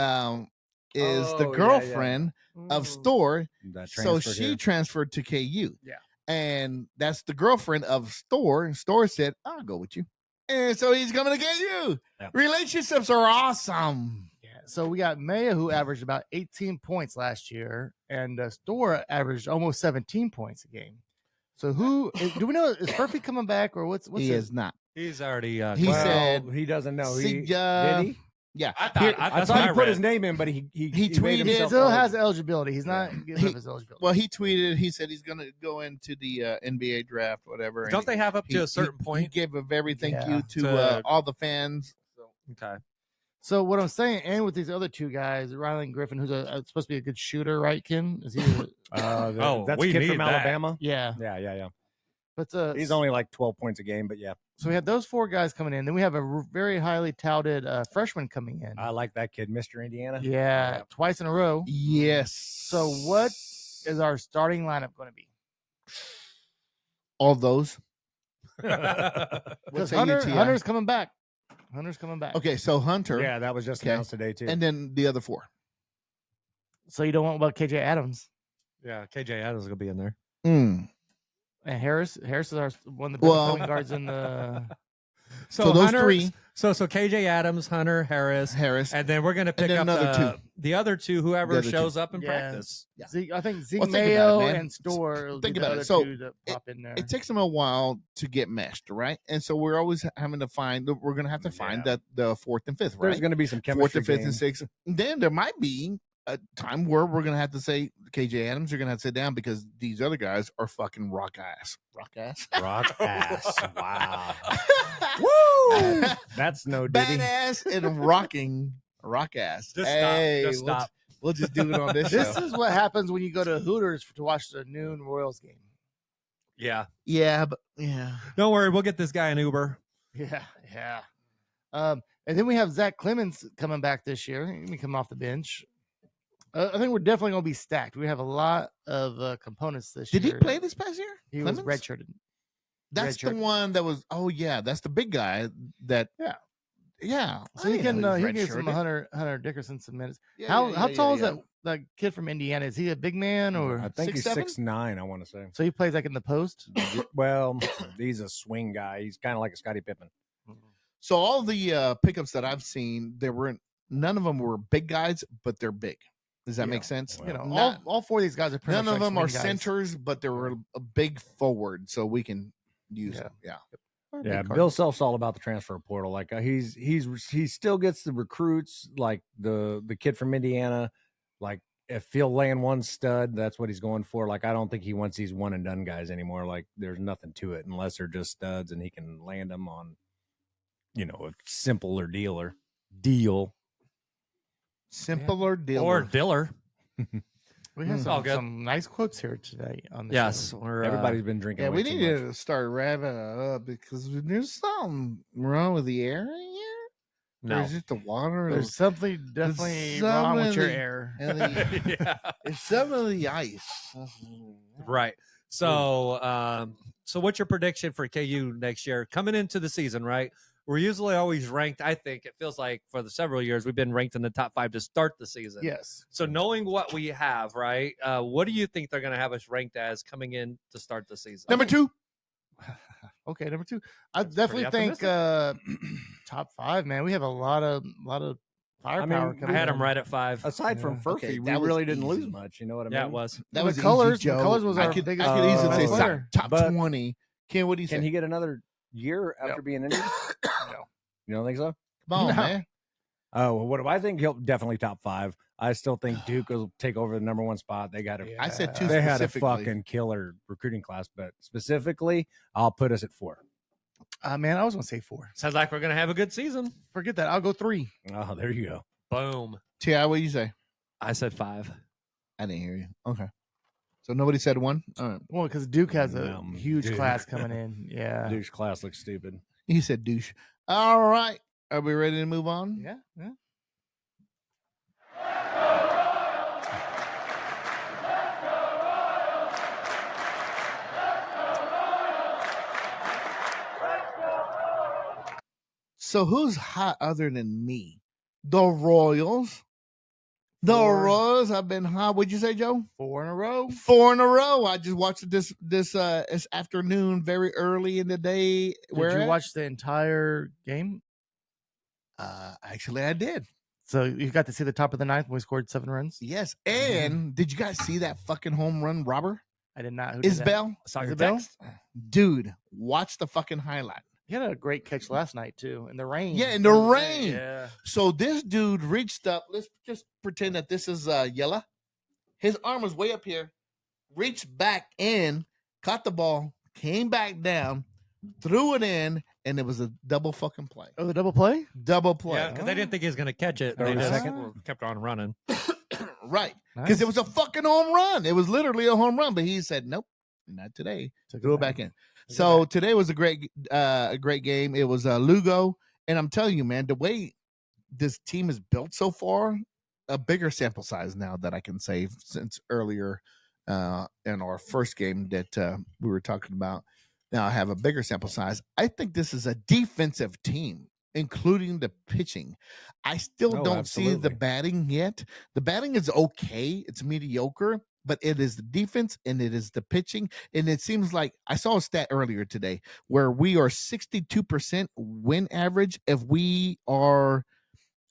Oh, yeah, girlfriend of Store. That So transferred she here. transferred to KU. Yeah. And that's the girlfriend of Store. And Store said, I'll go with you. And so he's coming to KU. Yep. Relationships are awesome. Yeah. So we got Maya, who averaged about 18 points last year, and Store averaged almost 17 points a game. So do we know, is Furphy coming back, or what's He his? is not. He's already. He Well, said- he doesn't know. See, Did he? Yeah. I thought, Here- I, I that's thought what he I put read. his name in, but he He made tweeted- He himself still eligible. has eligibility. He's not giving up his eligibility. Well, he tweeted, he said he's going to go into the NBA draft, whatever. and Don't they have up to a certain He point? gave a very thank Yeah. you to To- all the fans. Okay. So what I'm saying, and with these other two guys, Riley Griffin, who's supposed to be a good shooter, right, Ken? Is he? Oh, that's we a kid need from that. Alabama. Yeah. Yeah. But He's only like 12 points a game, but yeah, so we had those 4 guys coming in. Then we have a very highly touted freshman coming in. I like that kid, Mr. Indiana. Yeah, twice in a row. Yes. So what is our starting lineup going to be? All those. Because say you, T.I.? Hunter's coming back. Hunter's coming back. Okay, so Hunter, Yeah, that was just Okay. announced today too. and then the other 4. So you don't want about KJ Adams Yeah, KJ Adams is gonna be in there. Mm. and Harris. Harris is one of the best Well- point guards in the. So those Hunter, 3, So KJ Adams, Hunter, Harris, Harris. and then we're gonna pick then up another the other 2, whoever The other 2. shows up in Yeah. practice. Yeah. Zeke, I think Zeke Well, think about Mayo it, man. and Store. will be Think the about it. other So, 2 that pop in there. It takes them a while to get meshed, right? And so we're always having to find. We're going to have to find Yeah. the 4th and 5th, right? There's going to be some 4th chemistry. and 5th and games. 6th. Then there might be a time where we're going to have to say KJ Adams. You're going to have to sit down because these other guys are fucking rock ass. Rock ass. Rock ass. Wow. Woo! That's no ditty. Badass and rocking rock ass. Just hey, stop. Just we'll- stop. We'll just do it on this This show. is what happens when you go to Hooters to watch the noon Royals game. Yeah. Yeah, but yeah. Don't worry, we'll get this guy an Uber. Yeah. And then we have Zach Clemens coming back this year. He's gonna be coming off the bench. I think we're definitely going to be stacked. We have a lot of components this Did year. he play this past year? He Clemens? was redshirted. That's the redshirt. one that was. Oh yeah, that's the big guy. That yeah. So I he didn't can know he was can give some redshirted. Hunter Dickerson some minutes. Yeah, How yeah, tall is yeah. that kid from Indiana? Is he a big man or I think he's 6'7"? 6'9", I want to say. so he plays like in the post? Well, he's a swing guy. He's kind of like a Scottie Pippen. So all the pickups that I've seen, none of them were big guys, but they're big. Does that make sense? You know, Not- all 4 of these guys are pretty none much of like them are swing guys. centers, but they're a big forward, so we can use Yeah. them. Yeah. Or Yeah, big guard. Bill Self's all about the transfer portal. Like he still gets the recruits, like the kid from Indiana. Like if Phil laying one stud, that's what he's going for. Like I don't think he wants these one and done guys anymore. Like there's nothing to it unless they're just studs and he can land them on, a simpler deal. Simpler deal. Or Diller. We have all good. some nice quotes here today on the Yes. show. We're, Everybody's been drinking. Yeah, way we too need much. to start wrapping it up because there's something wrong with the air in here. Or no. is it the water? There's something definitely wrong with your air. And the, Yeah. it's some of the ice. Right. So, what's your prediction for KU next year coming into the season? Right, we're usually always ranked. I think it feels like for the several years we've been ranked in the top 5 to start the season. Yes. So, knowing what we have, right, what do you think they're going to have us ranked as coming in to start the season? Number 2. Okay, number 2. I That's definitely pretty think top 5, man. We have a lot of firepower I coming I had in. them right at 5. Aside from Yeah. Furphy, Okay, we that was really didn't easy. lose much. You know what I mean? Yeah, it was. That was McCullers- easy, Joe. McCullers was I our could, biggest I could easily best say player. top But- 20. Ken, what do you Can say? he get another year after being injured? No. You don't think so? Come on, No. man. Oh, well, what do I think? He'll definitely top 5. I still think Duke will take over the number 1 spot. They got a I said 2 they had a specifically. fucking killer recruiting class, but specifically, I'll put us at 4. Man, I was going to say 4. Sounds like we're going to have a good season. Forget that. I'll go 3. Oh, there you go. Boom. T.I., what do you say? I said 5. I didn't hear you. Okay. So nobody said one. All right. Well, because Duke has a huge Duke. class coming in. Yeah. Duke's class looks stupid. He said douche. All right. Are we ready to move on? Yeah. Yeah. So who's hot other than me? The Royals. The Royals have been hot. What'd you say, Joe? 4 in a row. 4 in a row. I just watched this afternoon, very early in the day. Did you watch the entire game? Actually, I did. So you got to see the top of the ninth when we scored 7 runs? Yes. And did you guys see that fucking home run robber? I did not. Who did that? Isbell? Saw your Isabel? text. Dude, watch the fucking highlight. He had a great catch last night, too, in the rain. Yeah, in the rain. Yeah. So this dude reached up. Let's just pretend that this is Yella. His arm was way up here, reached back in, caught the ball, came back down, threw it in, and it was a double fucking play. Oh, the double play? Double play. Yeah, because they didn't think he was going to catch it. They Third just second. kept on running. Right. Because it was a fucking home run. It was literally a home run, but he said, nope, not today. Throw it back in. So today was a great game. It was Lugo, and I'm telling you, man, the way this team is built so far, a bigger sample size now that I can say since earlier in our first game that we were talking about. Now I have a bigger sample size. I think this is a defensive team, including the pitching. I still don't see the absolutely. batting yet. The batting is okay. It's mediocre. But it is the defense and it is the pitching. And it seems like I saw a stat earlier today where we are 62% win average if we are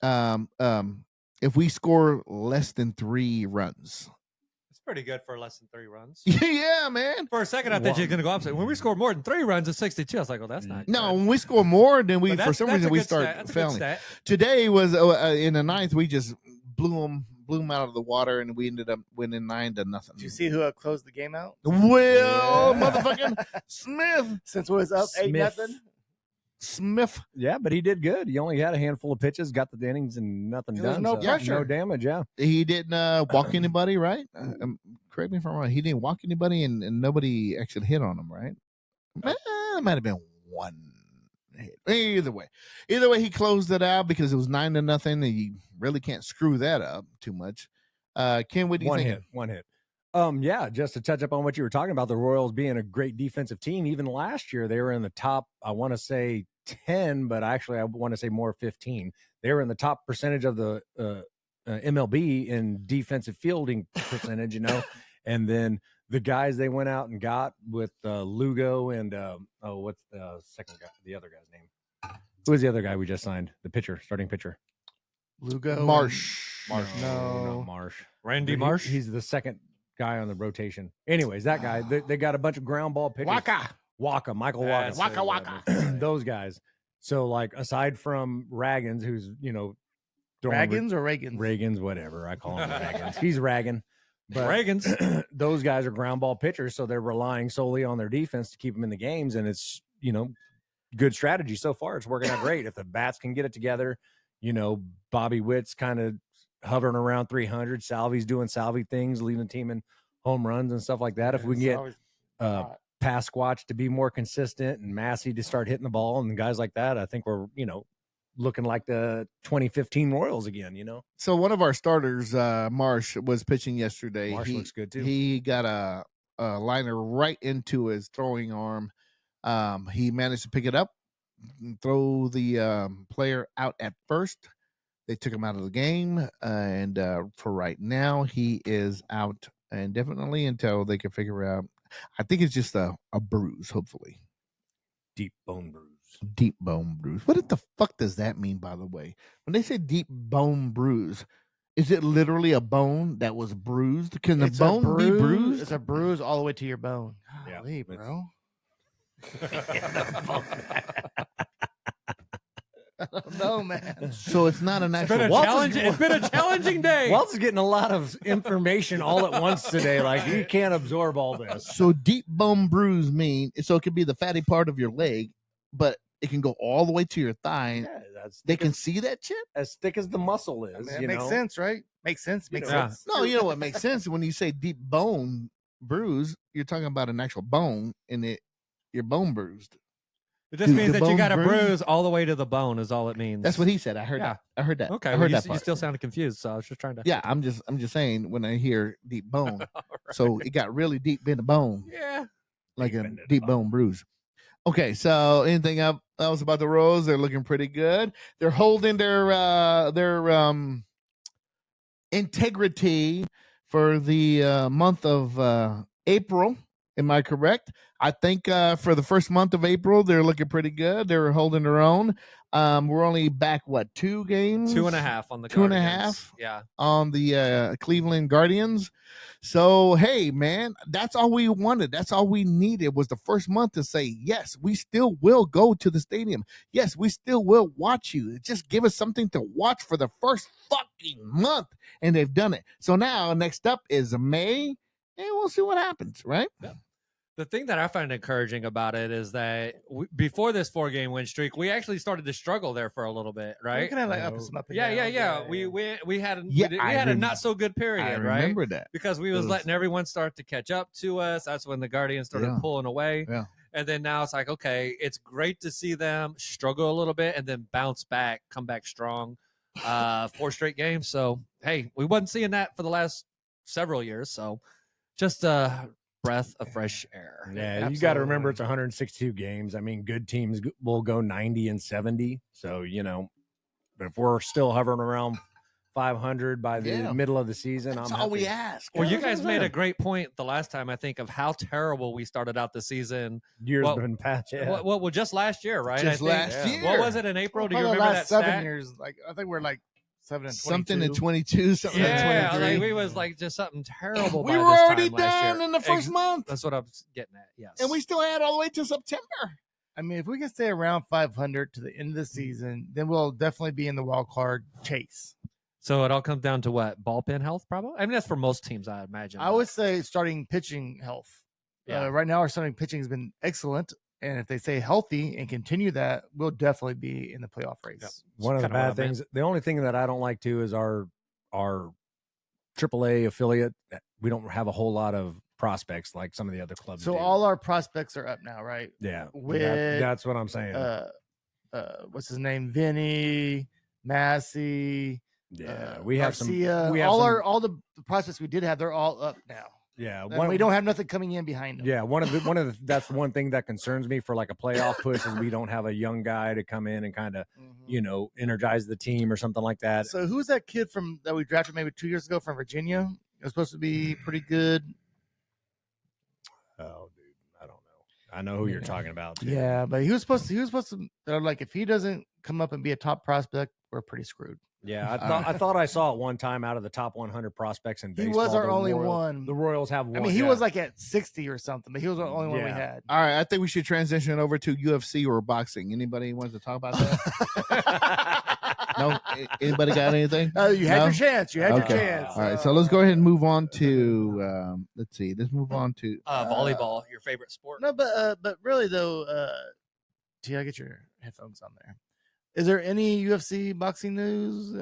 if we score less than 3 runs. It's pretty good for less than 3 runs. Yeah, man. For a second, I thought you were going to go opposite. When we score more than 3 runs, it's 62. I was like, well, that's not No, good. when we score more, then we But for some that's reason a we good start stat. That's a good failing. stat. Today was in the ninth. We just blew them out of the water, and we ended up winning 9-0. Did you see who closed the game out? Well, Yeah. motherfucking Smith. Since it was up 8-0? Smith. Yeah, but he did good. He only had a handful of pitches, got the innings, and nothing There was done. no so pressure. no damage. Yeah, He didn't walk anybody, right? Correct me if I'm wrong. He didn't walk anybody, and nobody actually hit on him, right? It might have been one hit. Either way, he closed it out because it was 9-0, and you really can't screw that up too much. Ken, what do you think? One hit. Yeah, just to touch up on what you were talking about, the Royals being a great defensive team. Even last year, they were in the top, I want to say 10, but actually I want to say more 15. They were in the top percentage of the MLB in defensive fielding percentage, and then the guys they went out and got with Lugo and what's the second guy, the other guy's name? Who was the other guy we just signed? The pitcher, starting pitcher. Lugo. Marsh. No, Marsh. Randy Marsh? He's the second guy on the rotation. Anyways, that guy, they got a bunch of ground ball pitchers. Michael Waka. That's Waka. Those guys. So, like, aside from Raggins, who's, throwing Dragons or Reagans? Reagans, whatever. I call him Raggins. He's Raggin. But Reagans. those guys are ground ball pitchers, so they're relying solely on their defense to keep them in the games, and it's, good strategy so far. It's working out great. If the bats can get it together, Bobby Witt's kind of hovering around 300. Salvy's doing Salvy things, leading the team in home runs and stuff like that. If we can get Pasquatch to be more consistent and Massey to start hitting the ball and guys like that, I think we're, looking like the 2015 Royals again, So one of our starters, Marsh, was pitching yesterday. Marsh looks good too. He got a liner right into his throwing arm. He managed to pick it up, and throw the player out at first. They took him out of the game, and for right now, he is out indefinitely until they can figure out. I think it's just a bruise, hopefully. Deep bone bruise. Deep bone bruise. What the fuck does that mean, by the way? When they say deep bone bruise, is it literally a bone that was bruised? Can the It's bone a be bruised? It's a bruise all the way to your bone. Yeah, Golly, it's- bro. I don't know, man. So it's not an It's been, actual. it's been a challenging day. Walt's getting a lot of information all at once today. Like, you can't absorb all this. So deep bone bruise mean so it could be the fatty part of your leg, but it can go all the way to your thigh. Yeah, that's They can see that shit. as thick as the muscle is. It makes sense, right? Makes sense. Makes Yeah. sense. No, you know what makes sense when you say deep bone. bruise, you're talking about an actual bone, and your bone bruised. It just Dude, means the that you got a bone's bruised? bruise all the way to the bone is all it means. That's what he said. I heard Yeah. that. I heard that. Okay. I Well, heard you, that you part. still sounded confused, so I was just trying to. Yeah, I'm just saying when I hear deep bone. All right. So it got really deep in the bone, Yeah. like Deep a into the deep bone. bone bruise. Okay, so anything else about the Royals? They're looking pretty good. They're holding their integrity for the month of April. Am I correct? I think for the first month of April, they're looking pretty good. They're holding their own. We're only back, 2 games? 2.5 on the 2.5? Guardians. Yeah. On the Cleveland Guardians. So, hey, man, that's all we wanted. That's all we needed was the first month to say, yes, we still will go to the stadium. Yes, we still will watch you. Just give us something to watch for the first fucking month. And they've done it. So now next up is May, and we'll see what happens, right? Yep. The thing that I find encouraging about it is that before this 4-game win streak, we actually started to struggle there for a little bit, We're right? kind of like up and up and Yeah, down. yeah, yeah. We had Yeah, we I had a remember- not so good period, I right? remember that. Because we was Those- letting everyone start to catch up to us. That's when the Guardians started Yeah. pulling away. Yeah. And then now it's like, okay, it's great to see them struggle a little bit and then bounce back, come back strong. 4 straight games. So hey, we wasn't seeing that for the last several years. So just a breath of fresh air. Yeah, you got to remember Absolutely. it's 162 games. I mean, good teams will go 90 and 70. So, but if we're still hovering around 500 by the Yeah. middle of the season, That's I'm all we happy. ask. Well, you That's what guys I'm made a saying. great point the last time, I think, of how terrible we started out the season. Years Well, been past. Yeah. Well, just last year, right? Just I think, last yeah. year. What was it in April? Do you Probably remember the that last 7 stat? years? Like I think we're like 7 and 22. Something at 22, something Yeah, at 23. like we was like just something terrible. We by were this already time last done year. in the first month, That's what I was getting at. Yes, and we still had all the way to September. I mean, if we can stay around 500 to the end of the season, then we'll definitely be in the wild card chase. So it all comes down to what? Ballpen health, probably. I mean, that's for most teams, I imagine. I would say starting pitching health. Yeah. Right now, our starting pitching has been excellent, and if they stay healthy and continue that, we'll definitely be in the playoff race. One of the kinda what I bad things, the only thing that I don't like too is our AAA affiliate. We don't have a whole lot of prospects like some of the other clubs. So do. all our prospects are up now, right? yeah, with- that's what I'm saying. What's his name? Vinny, Massey. yeah, we have Garcia, some. We have all the prospects we did have, they're all up now. Yeah, And we don't have nothing coming in behind them. Yeah, one of the that's one thing that concerns me for like a playoff push is we don't have a young guy to come in and kind of Mhm. energize the team or something like that. So who's that kid that we drafted maybe 2 years ago from Virginia? It was supposed to be pretty good. Oh, dude, I don't know. I know who you're talking about. too. Yeah, but he was supposed to. They're like, if he doesn't come up and be a top prospect, we're pretty screwed. Yeah, I thought I saw it one time out of the top 100 prospects in He baseball. was our the only Royals- one. The Royals have one. I mean, he yeah. was like at 60 or something, but he was the only one we Yeah. had. All right, I think we should transition over to UFC or boxing. Anybody wants to talk about that? No, anybody got anything? You had No? your chance. You had your Okay. chance. All right, so let's go ahead and move on to let's see. Let's move on to Volleyball, your favorite sport. No, but really though, T, I get your headphones on there. Is there any UFC boxing news?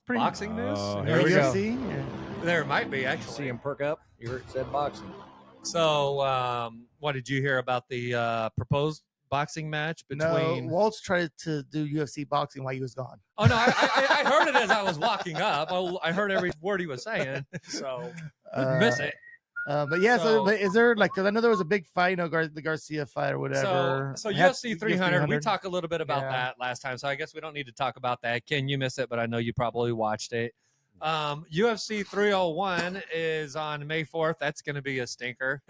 Pretty Boxing news? Oh, There here we go. UFC? Yeah. There might be, actually. See him perk up. You heard, said boxing. So, what did you hear about the proposed boxing match between? No, Waltz tried to do UFC boxing while he was gone. Oh no, I heard it as I was walking up. I heard every word he was saying, so didn't miss it. But yeah, So- but is there like? Because I know there was a big fight, the Garcia fight or whatever. So It had- UFC 300, we talked a little bit about Yeah. that last time, so I guess we don't need to talk about that. Ken, you missed it, but I know you probably watched it. UFC 301 is on May 4th. That's going to be a stinker.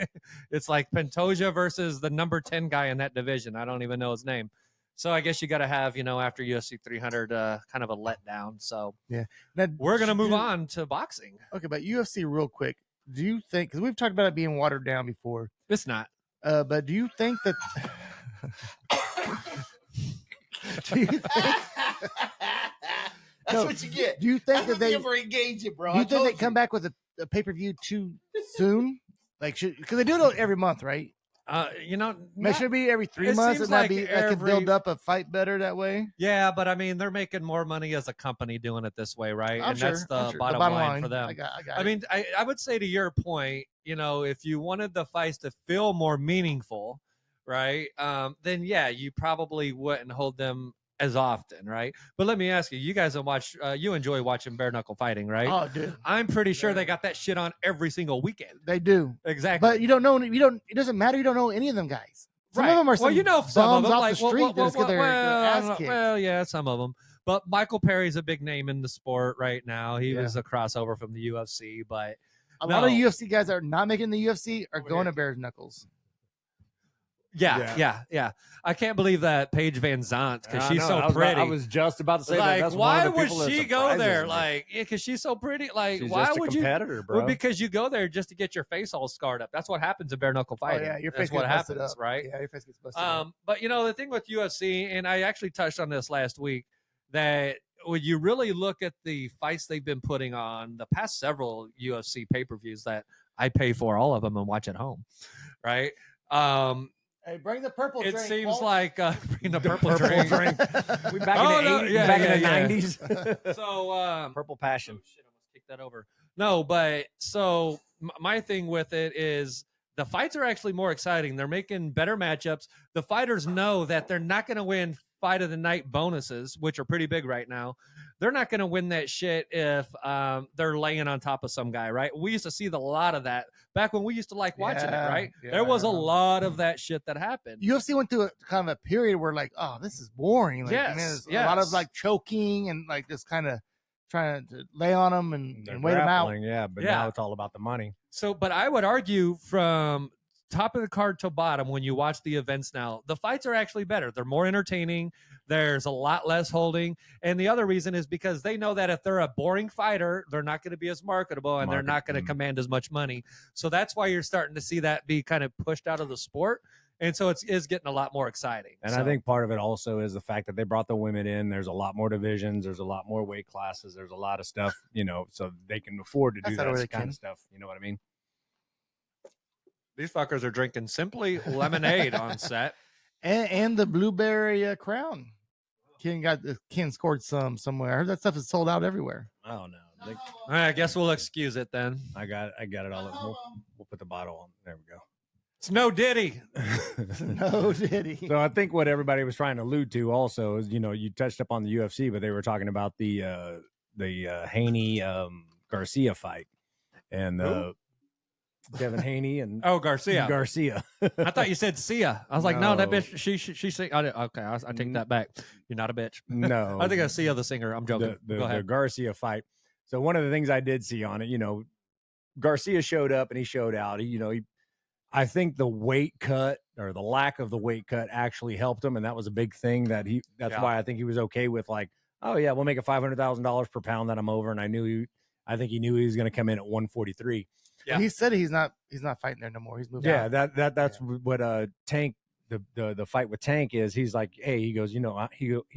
It's like Pantoja versus the number 10 guy in that division. I don't even know his name. So I guess you got to have, after UFC 300, kind of a letdown. So Now, we're going to move do- on to boxing. Okay, but UFC real quick. Do you think? Because we've talked about it being watered down before. It's not. But do you think that? do you think? That's No, what you get. Do you think that they? never engage it, bro. Do you think they come back with a pay per view too soon? Like, because they do it every month, right? It should be every 3 it months. seems And that like be that could build up a fight better that way. Yeah, but I mean, they're making more money as a company doing it this way, right? I'm And sure, that's I'm the sure. bottom line for them. I got I it. mean, I would say to your point, if you wanted the fights to feel more meaningful, right? Then yeah, you probably wouldn't hold them as often, right? But let me ask you, you guys you enjoy watching bare knuckle fighting, right? Oh, dude, I'm pretty sure they got that shit on every single weekend. they do. Exactly. But you don't know. It doesn't matter. You don't know any of them guys. Some right. of them are some some of bums them off like the street that just get their ass kicked. well, yeah, some of them. But Michael Perry's a big name in the sport right now. He Yeah. was a crossover from the UFC, but A lot of UFC guys that are not making the UFC are going to bare knuckles. Yeah. I can't believe that Paige Van Zandt because she's so pretty. I was just about to say that. Like, That's why one of the would people that she go surprises there? me. Like, because she's so pretty. Like, She's why just a would you? competitor, bro. Well, because you go there just to get your face all scarred up. That's what happens in bare knuckle fighting. Oh, yeah, your That's face what gets busted happens, up. right? Yeah, your face gets busted up. But the thing with UFC, and I actually touched on this last week, that when you really look at the fights they've been putting on the past several UFC pay-per-views that I pay for all of them and watch at home, right? Hey, bring the purple It drink. seems Walt. like bring the purple drink. We back Oh, in the no, 80s, yeah, back yeah, in the yeah. 90s. So Purple passion. Oh, shit, I almost kicked that over. No, but so my thing with it is the fights are actually more exciting. They're making better matchups. The fighters know that they're not going to win fight of the night bonuses, which are pretty big right now. They're not going to win that shit if they're laying on top of some guy, right? We used to see a lot of that back when we used to like watching it, right? Yeah, There was a yeah. lot of that shit that happened. UFC went through a kind of a period where like, oh, this is boring. Like, Yes, there's a lot of yes. like choking and like just kind of trying to lay on them and They're wait them out. grappling, yeah, but Yeah. now it's all about the money. So, but I would argue from top of the card to bottom, when you watch the events now, the fights are actually better. They're more entertaining. There's a lot less holding. And the other reason is because they know that if they're a boring fighter, they're not going to be as marketable and they're not going to command as much money. So that's why you're starting to see that be kind of pushed out of the sport. And so it is getting a lot more exciting. And So- I think part of it also is the fact that they brought the women in. There's a lot more divisions. There's a lot more weight classes. There's a lot of stuff, so they can afford to do That's not really that kind kin. of stuff. You know what I mean? These fuckers are drinking simply lemonade on set. And the blueberry crown. Ken scored somewhere. I heard that stuff is sold out everywhere. Oh no, All right, I guess we'll excuse it then. I got it all. We'll put the bottle on. There we It's no Diddy. go. No, did he? So I think what everybody was trying to allude to also is, you touched up on the UFC, but they were talking about the Haney Garcia fight and Devin Haney and Oh, Garcia. Garcia. I thought you said Sia. I was like, no, that No. bitch. She sing. Okay, I take that back. You're not a bitch. No, I think I Sia the singer. I'm joking. the Go ahead. Garcia fight. So one of the things I did see on it, Garcia showed up and he showed out. I think the weight cut or the lack of the weight cut actually helped him, and that was a big thing. That's Yeah. why I think he was okay with like, oh yeah, we'll make it $500,000 per pound that I'm over, and I think he knew he was going to come in at 143. Yeah. He said he's not fighting there no more. He's moved Yeah, out. that's what Tank the fight with Tank is. He's like, hey, he goes, he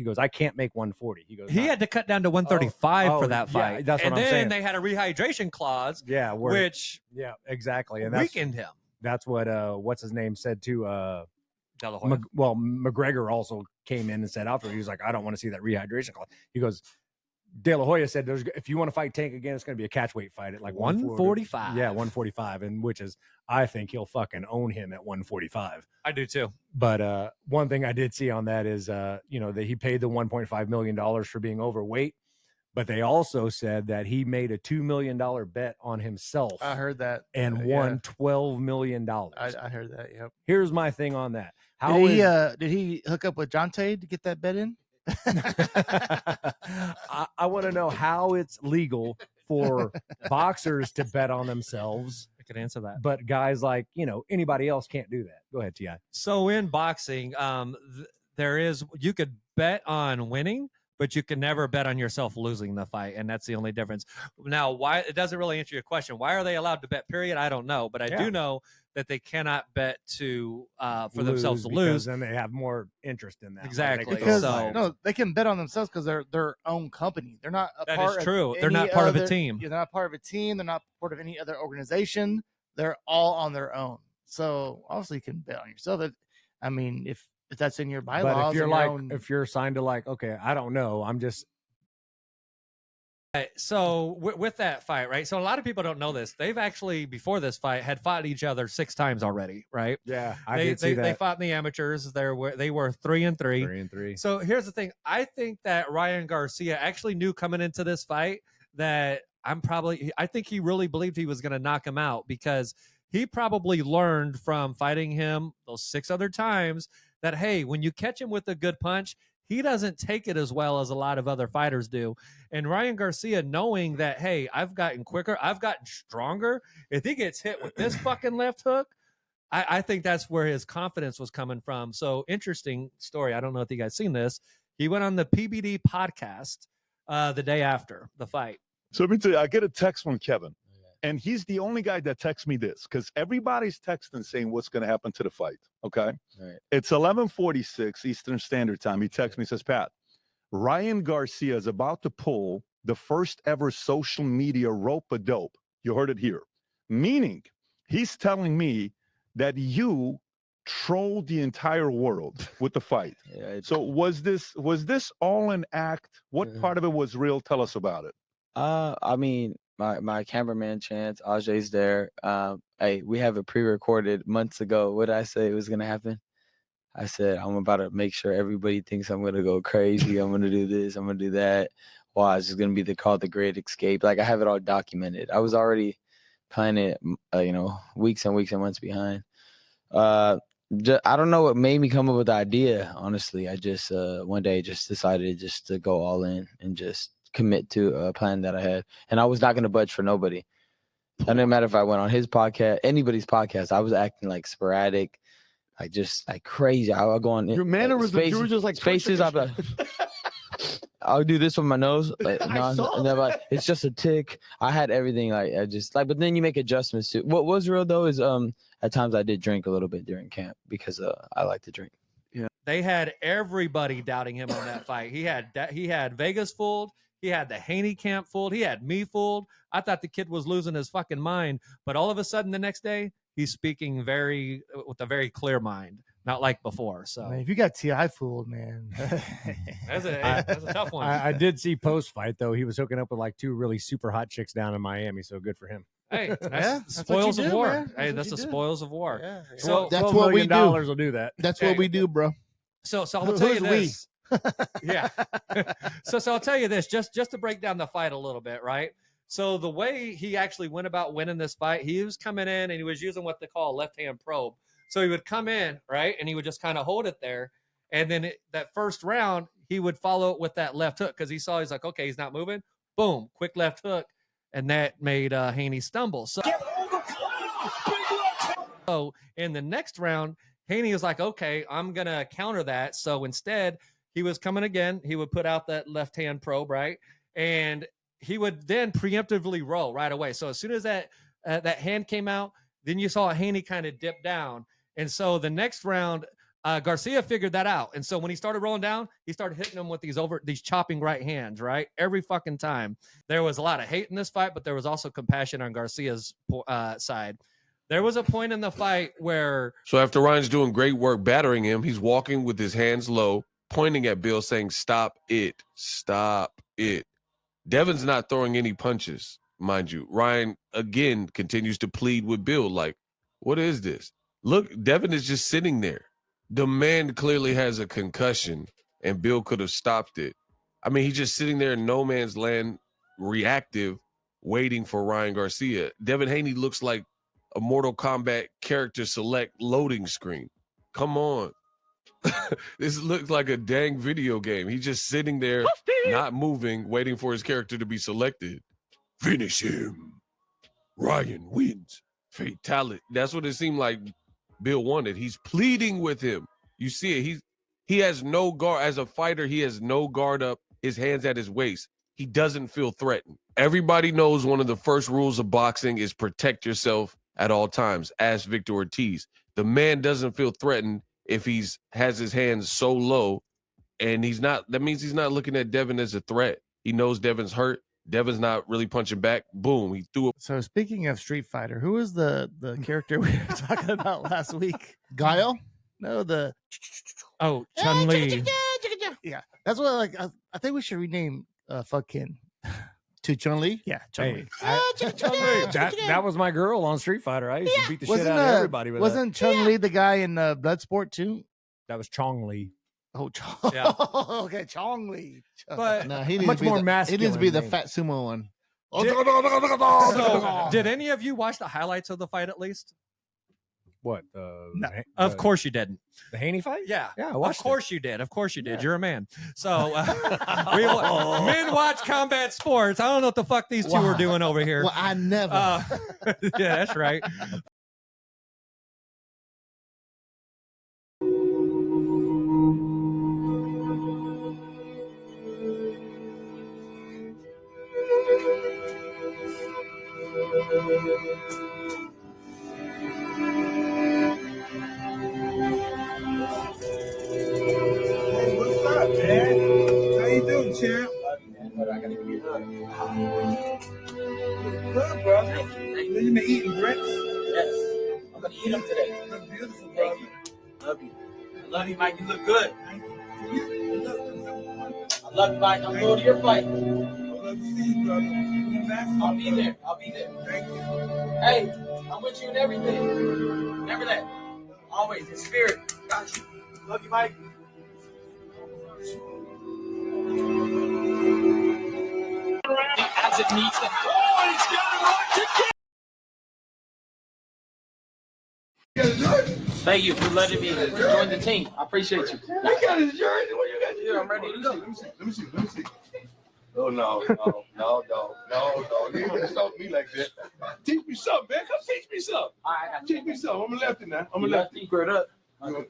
goes, I can't make 140. He goes, He had to cut down to 135 Oh, for that yeah, fight. that's what and I'm then saying. they had a rehydration clause, yeah, which yeah, exactly, and that's weakened him. that's what what's his name said to De La Hoya. McGregor also came in and said after, he was like, I don't want to see that rehydration clause. He goes, De La Hoya said, if you want to fight Tank again, it's going to be a catch weight fight at like 145. Yeah, 145, and which is, I think he'll fucking own him at 145. I do too. But one thing I did see on that is, that he paid the $1.5 million for being overweight, but they also said that he made a $2 million bet on himself I heard that. and Yeah. won $12 million. I heard that. Yep. Here's my thing on that. Did he hook up with Jonte to get that bet in? I want to know how it's legal for boxers to bet on themselves, I could answer that. but guys like, anybody else can't do that. Go ahead, T.I. So in boxing, you could bet on winning, but you can never bet on yourself losing the fight, and that's the only difference. Now, why it doesn't really answer your question. Why are they allowed to bet? Period. I don't know, but I do know that they cannot bet for themselves to because lose. then they have more interest in that. Like, Exactly. they can Because throw So- fires. no, they can bet on themselves because they're their own company. They're not a That part is true. of They're not any part of a other- team. They're not part of a team. They're not part of any other organization. They're all on their own. So obviously you can bet on yourself. I mean, if that's in your bylaws, But if you're and your like, own- if you're assigned to like, okay, I don't know, I'm just Right, so with that fight, right? So a lot of people don't know this. They've actually, before this fight, had fought each other 6 times already, right? yeah, I They did see that. they fought in the amateurs. They were 3-3. 3-3. So here's the thing. I think that Ryan Garcia actually knew coming into this fight that I think he really believed he was going to knock him out, because he probably learned from fighting him those 6 other times that, hey, when you catch him with a good punch, he doesn't take it as well as a lot of other fighters do. And Ryan Garcia, knowing that, hey, I've gotten quicker, I've gotten stronger. If he gets hit with this fucking left hook, I think that's where his confidence was coming from. So interesting story. I don't know if you guys seen this. He went on the PBD podcast the day after the fight. So let me tell you, I get a text from Kevin, and he's the only guy that texts me this, because everybody's texting saying what's going to happen to the fight. Okay. Right. It's 11:46 Eastern Standard Time. He texts me, says, Pat, Ryan Garcia is about to pull the first ever social media rope-a-dope. You heard it here. Meaning he's telling me that you trolled the entire world with the fight. Yeah, So was this all an act? What Mhm. part of it was real? Tell us about it. I mean, my cameraman Chance, Ajay's there. Hey, we have it pre-recorded months ago. What did I say was gonna happen? I said I'm about to make sure everybody thinks I'm gonna go crazy. I'm gonna do this. I'm gonna do that. Wow, it's just gonna be called the Great Escape. Like, I have it all documented. I was already planning it, weeks and weeks and months behind. I don't know what made me come up with the idea. Honestly, I just one day just decided just to go all in and just commit to a plan that I had, and I was not going to budge for nobody. It didn't matter if I went on his podcast, anybody's podcast. I was acting like sporadic, like just like crazy. I would go on Your mannerisms, you were just like spaces. I'd be like, I'll do this with my nose. Like, I saw and they're like, that. it's just a tick. I had everything. Like, I just like, but then you make adjustments to what was real though is at times I did drink a little bit during camp because I like to drink. They had everybody doubting him on that fight. He had Vegas fooled. He had the Haney camp fooled. He had me fooled. I thought the kid was losing his fucking mind. But all of a sudden the next day, he's speaking with a very clear mind, not like before. So Man, if you got Ti fooled, man. that's a tough one. I did see post fight though. He was hooking up with like 2 really super hot chicks down in Miami. So good for him. Hey, that's Yeah, the that's what spoils you of do, war. man. Hey, That's that's what the you do. spoils of war. Yeah, yeah. So That's $12 what we million do. will do that. That's what we do, bro. So I'll Who- tell you who's we? this. Yeah. so I'll tell you this, just to break down the fight a little bit, right? So the way he actually went about winning this fight, he was coming in and he was using what they call a left-hand probe. So he would come in, right, and he would just kind of hold it there, and then that first round he would follow it with that left hook because he's like, okay, he's not moving. Boom, quick left hook, and that made Haney stumble. So in the next round, Haney was like, okay, I'm going to counter that. So instead, he was coming again. He would put out that left-hand probe, right? And he would then preemptively roll right away. So as soon as that hand came out, then you saw Haney kind of dip down. And so the next round, Garcia figured that out. And so when he started rolling down, he started hitting him with these chopping right hands, right? Every fucking time. There was a lot of hate in this fight, but there was also compassion on Garcia's side. There was a point in the fight where So after Ryan's doing great work battering him, he's walking with his hands low, pointing at Bill, saying, "Stop it. Stop it." Devin's not throwing any punches, mind you. Ryan, again, continues to plead with Bill, like, what is this? Look, Devin is just sitting there. The man clearly has a concussion, and Bill could have stopped it. I mean, he's just sitting there in no man's land, reactive, waiting for Ryan Garcia. Devin Haney looks like a Mortal Kombat character select loading screen. Come on. This looks like a dang video game. He's just sitting there, not moving, waiting for his character to be selected. Finish him. Ryan wins. Fatality. That's what it seemed like Bill wanted. He's pleading with him. You see it. He has no guard. As a fighter, he has no guard up, his hands at his waist. He doesn't feel threatened. Everybody knows one of the first rules of boxing is protect yourself at all times. Ask Victor Ortiz. The man doesn't feel threatened if has his hands so low, and that means he's not looking at Devin as a threat. He knows Devin's hurt. Devin's not really punching back. Boom, he threw it. So speaking of Street Fighter, who was the character we were talking about last week? Guile? No, the Oh, Chun Li. yeah. That's what like I think we should rename fucking To Chun-Li? yeah, Chun Li. That was my girl on Street Fighter. I used to beat the shit Wasn't out of everybody with that. wasn't Chun Li the guy in Bloodsport too? That was Chong Li. Oh, Chong. Yeah. Okay, Chong Li. But No, he needs Much to be more He masculine needs to be the name. fat sumo one. so, did any of you watch the highlights of the fight at least? What? No. Of course you didn't. The Haney fight? Yeah. Yeah, I Of watched course you did. Of course you did. Yeah. You're a man. So men watch combat sports. I don't know what the fuck these two are doing over here. Well, I never. Yeah, that's right. What's up, man? How you doing, champ? Good, brother. You been eating bricks? Yes. I'm gonna eat them today. You look beautiful, Thank brother. you. Love you. I love you, Mike. You look good. You look I love you, Mike. I'm going to your fight. I love to see you, brother. I'll be there. I'll be there. Thank you. Hey, I'm with you in everything. Remember that. Always in spirit. Got you. Love you, Mike. As it needs to. Oh, he's got it. Thank you for letting me join the team. I appreciate you. You got his jersey. What you got? Yeah, I'm ready to go. Let me see. Oh, no. You ain't gonna stop me like that. Teach me something, man. Come teach me something. All right, Teach me something. I'm a lefty now. I'm a you lefty. lefty, squared up. No,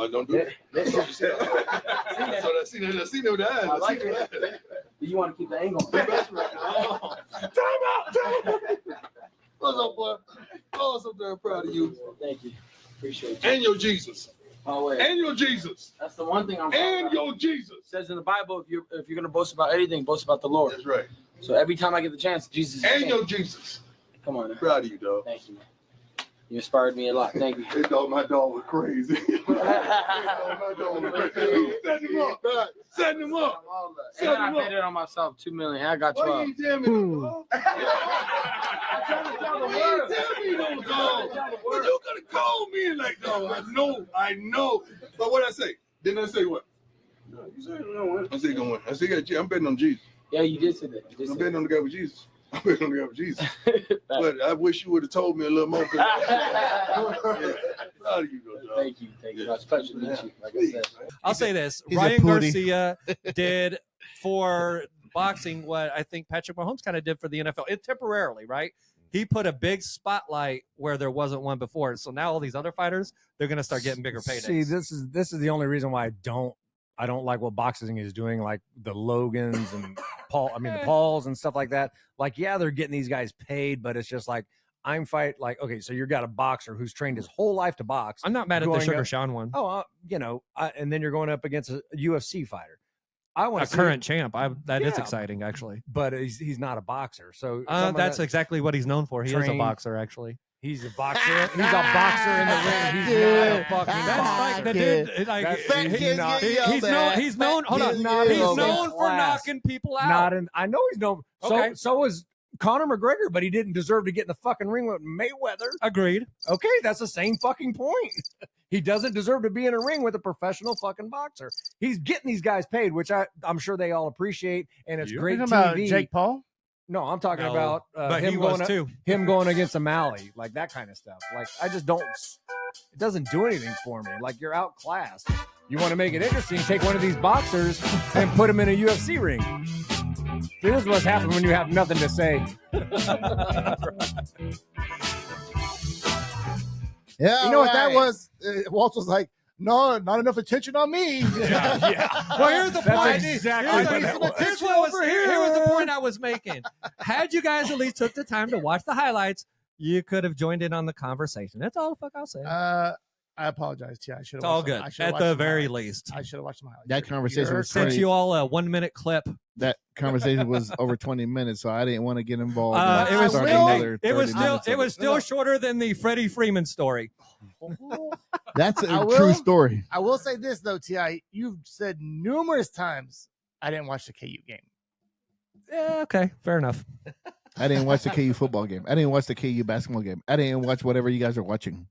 don't do it. That's what you said. So I see that with the eyes. I like see it. the eyes. You want to keep the angle. That's right. Oh. Time out. What's up, boy? Oh, so damn proud of you. Thank you. Appreciate you. And your Jesus. Always. And your Jesus. That's the one thing I'm And your Jesus. It says in the Bible, if you're gonna boast about anything, boast about the Lord. That's right. So every time I get the chance, Jesus. And is your king. Jesus. Come on. Man. Proud of you, dog. Thank you, man. You inspired me a lot. Thank you. My dog was crazy. My dog was crazy. Setting him up. Setting him up. And I bet it on myself, 2 million. I got 12. Why you ain't tell me that, dog? You ain't tell me those, dog. But you could have called me and like, dog, I know. But what I say? Didn't I say what? No, you said no. I said going. I said, I'm betting on Jesus. Yeah, you did say that. I'm betting on the guy with Jesus. I'm betting on the guy with Jesus. But I wish you would have told me a little more. Yeah. Proud of you, dog. Thank you. It's a pleasure to meet you. Like I said. I'll say this: He's a Ryan pootie. Garcia did for boxing what I think Patrick Mahomes kind of did for the NFL. It temporarily, right? He put a big spotlight where there wasn't one before. So now all these other fighters, they're going to start getting bigger paydays. See, this is the only reason why I don't like what boxing is doing, like the Logans and the Pauls and stuff like that. Like, yeah, they're getting these guys paid, but it's just like okay, so you got a boxer who's trained his whole life to box. I'm not mad at the going Sugar up- Sean one. Oh, and then you're going up against a UFC fighter. I want A current champ. That is Yeah. exciting, actually. but he's not a boxer. So That's exactly what he's known for. He is a trained- boxer, actually. he's a boxer. He's a boxer in the ring. He's not a fucking That's boxer. like the dude. Like, That's- Fat he's kids not- get yelled he's at. known. He's known. Hold Fat on. kids not He's get yelled at. known for class. knocking people out. Not in. I know he's no. Okay. So was Conor McGregor, but he didn't deserve to get in the fucking ring with Mayweather. Agreed. Okay, that's the same fucking point. He doesn't deserve to be in a ring with a professional fucking boxer. He's getting these guys paid, which I'm sure they all appreciate, and it's Yeah. great Talking about TV. Jake Paul? No, I'm talking No, about but him he was going too. him going against O'Malley, like that kind of stuff. Like I just don't. It doesn't do anything for me. Like you're outclassed. You want to make it interesting? Take one of these boxers and put him in a UFC ring. See, this is what's happened when you have nothing to say. Yeah, You know what that right. was? Walt was like, no, not enough attention on me. Well, here's the That's point. exactly Here's what the- that was. here was the point I was making. Had you guys at least took the time to watch the highlights, you could have joined in on the conversation. That's all the fuck I'll say. I apologize to you. I should have. It's all good. At the very least. I should have watched some highlights. That conversation was Sent 20, you all a 1 minute clip. that conversation was over 20 minutes, so I didn't want to get involved. It was starting still another it was 30 still minutes it of was still shorter than the Freddie Freeman story. That's I a will- true story. I will say this though, Ti, you've said numerous times I didn't watch the KU game. Yeah, okay, fair enough. I didn't watch the KU football game. I didn't watch the KU basketball game. I didn't watch whatever you guys are watching.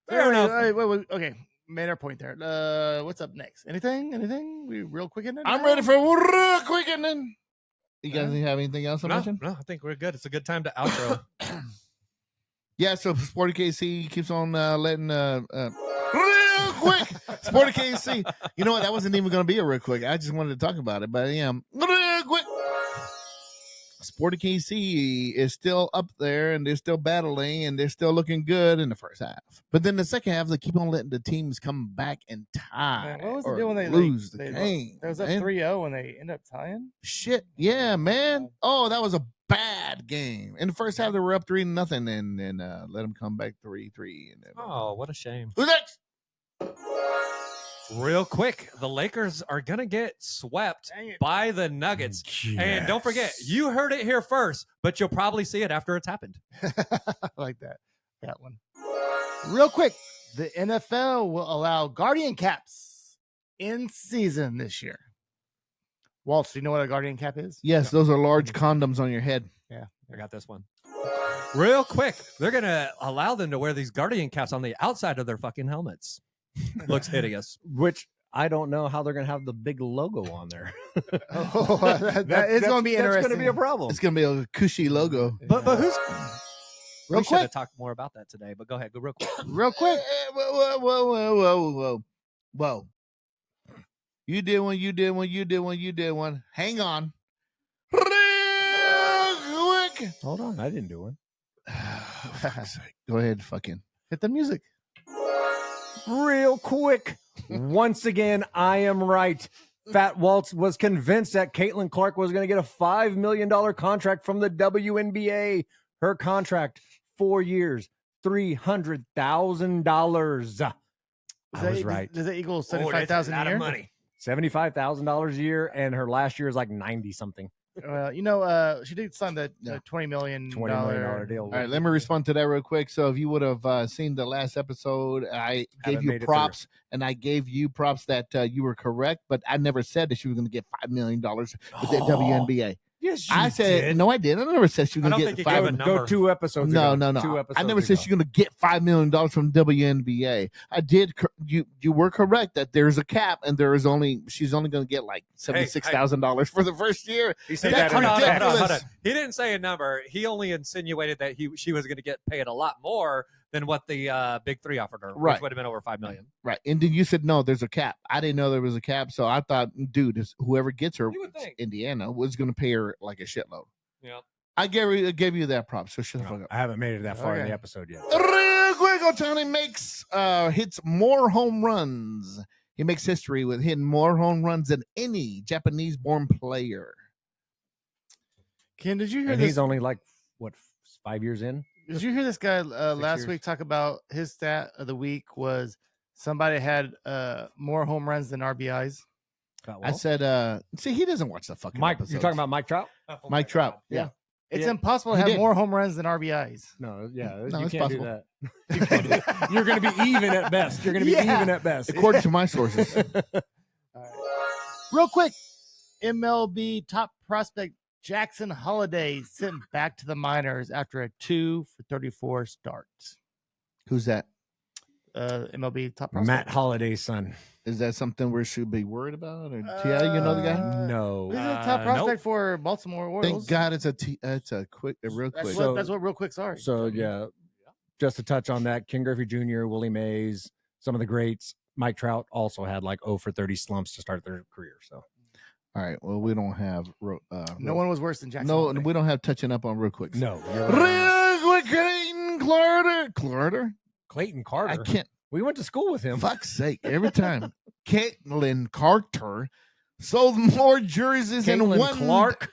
Fair enough. Wait, okay, made our point there. What's up next? Anything? We real quick in there. I'm now? ready for real quick and then. You guys have anything else to mention? No, I think we're good. It's a good time to outro. Yeah, so Sporty KC keeps on letting real quick. Sporty KC. You know what? That wasn't even going to be a real quick. I just wanted to talk about it, but yeah, real quick. Sporty KC is still up there, and they're still battling, and they're still looking good in the first half. But then the second half, they keep on letting the teams come back and tie. Man, what was it or doing when they lose they the game? They was up man. 3-0 and they end up tying. Shit, yeah, man. Oh, that was a bad game. In the first half, they were up 3-0, and let them come back 3-3. And then, Oh, what a shame. who's next? Real quick, the Lakers are going to get swept Dang it. by the Nuggets. And don't forget, you heard it here first, but you'll probably see it after it's happened. I like that one. Real quick, the NFL will allow Guardian caps in season this year. Waltz, do you know what a Guardian cap is? Yes, those are large condoms on your head. I got this one. Real quick, they're going to allow them to wear these Guardian caps on the outside of their fucking helmets. Looks hideous. Which I don't know how they're going to have the big logo on there. Oh, that is going to be That's interesting. going to be a problem. It's going to be a cushy logo. But who's... Real we should have quick. talked more about that today, but go ahead. Go real quick. Real quick. Whoa. You did one. Hang on. Real quick. Hold on, I didn't do one. Go ahead, fucking. Hit the music. Real quick. Once again, I am right. Fat Waltz was convinced that Caitlin Clark was going to get a $5 million contract from the WNBA. Her contract, 4 years, $300,000. I was right. Does that equal $75,000 a year? money. $75,000 a year, and her last year is like 90 something. She did sign the $20 million $20 million deal. All right, let me respond to that real quick. So if you would have seen the last episode, I gave Haven't you made it props, and I gave you props that you were correct, but I never said that she was going to get $5 million with the WNBA. Yes, I said, no, I didn't. I never said she was I going don't to think get you $5 gave a million. number. Go 2 episodes No, ago. no. 2 I episodes never said ago. she's going to get $5 million from WNBA. I did. You were correct that there's a cap, and she's only going to get like $76,000 for the first year. He said That's that in Hold a on, text. hold on. He didn't say a number. He only insinuated that she was going to get paid a lot more than what the Big Three offered her, Right. which would have been over $5 million. Right, and then you said no, there's a cap. I didn't know there was a cap, so I thought, dude, whoever gets her, You would think. Indiana, was going to pay her like a shitload. Yeah. I gave you that prop, so shut the fuck up. I haven't made it that far in Okay. the episode yet. Real quick, Otani hits more home runs. He makes history with hitting more home runs than any Japanese-born player. Ken, did you hear And this? he's only like, what, 5 years in? Did you hear this guy last years. week talk about his stat of the week was somebody had more home runs than RBIs? I said, see, he doesn't watch the fucking Mike, episodes. you're talking about Mike Trout? Mike Trout. Yeah. It's Yeah. impossible to He have did. more home runs than RBIs. No, yeah, No, you it's can't possible. do that. You're going to be even at best. You're going to be Yeah. even at best. According to my sources. Real quick, MLB top prospect Jackson Holliday sent back to the minors after a 2 for 34 start. Who's that? MLB top prospect. Matt Holliday's son. Is that something we should be worried about? Or T.I., you know the guy? No. This is a top Nope. prospect for Baltimore Orioles. Thank God it's a real That's, quick. So- that's what real quick's are. So, yeah, just to touch on that, Ken Griffey Jr., Willie Mays, some of the greats. Mike Trout also had like 0 for 30 slumps to start their career. So, All right. Well, we don't have no one was worse than Jackson. No, Holliday. we don't have touching up on real quick. no. You're right. Real quick, Clayton Clarder. Clayton Carter. I can't. We went to school with him. Fuck's sake! Every time, Caitlin Carter sold more jerseys than Caitlin one. Clark.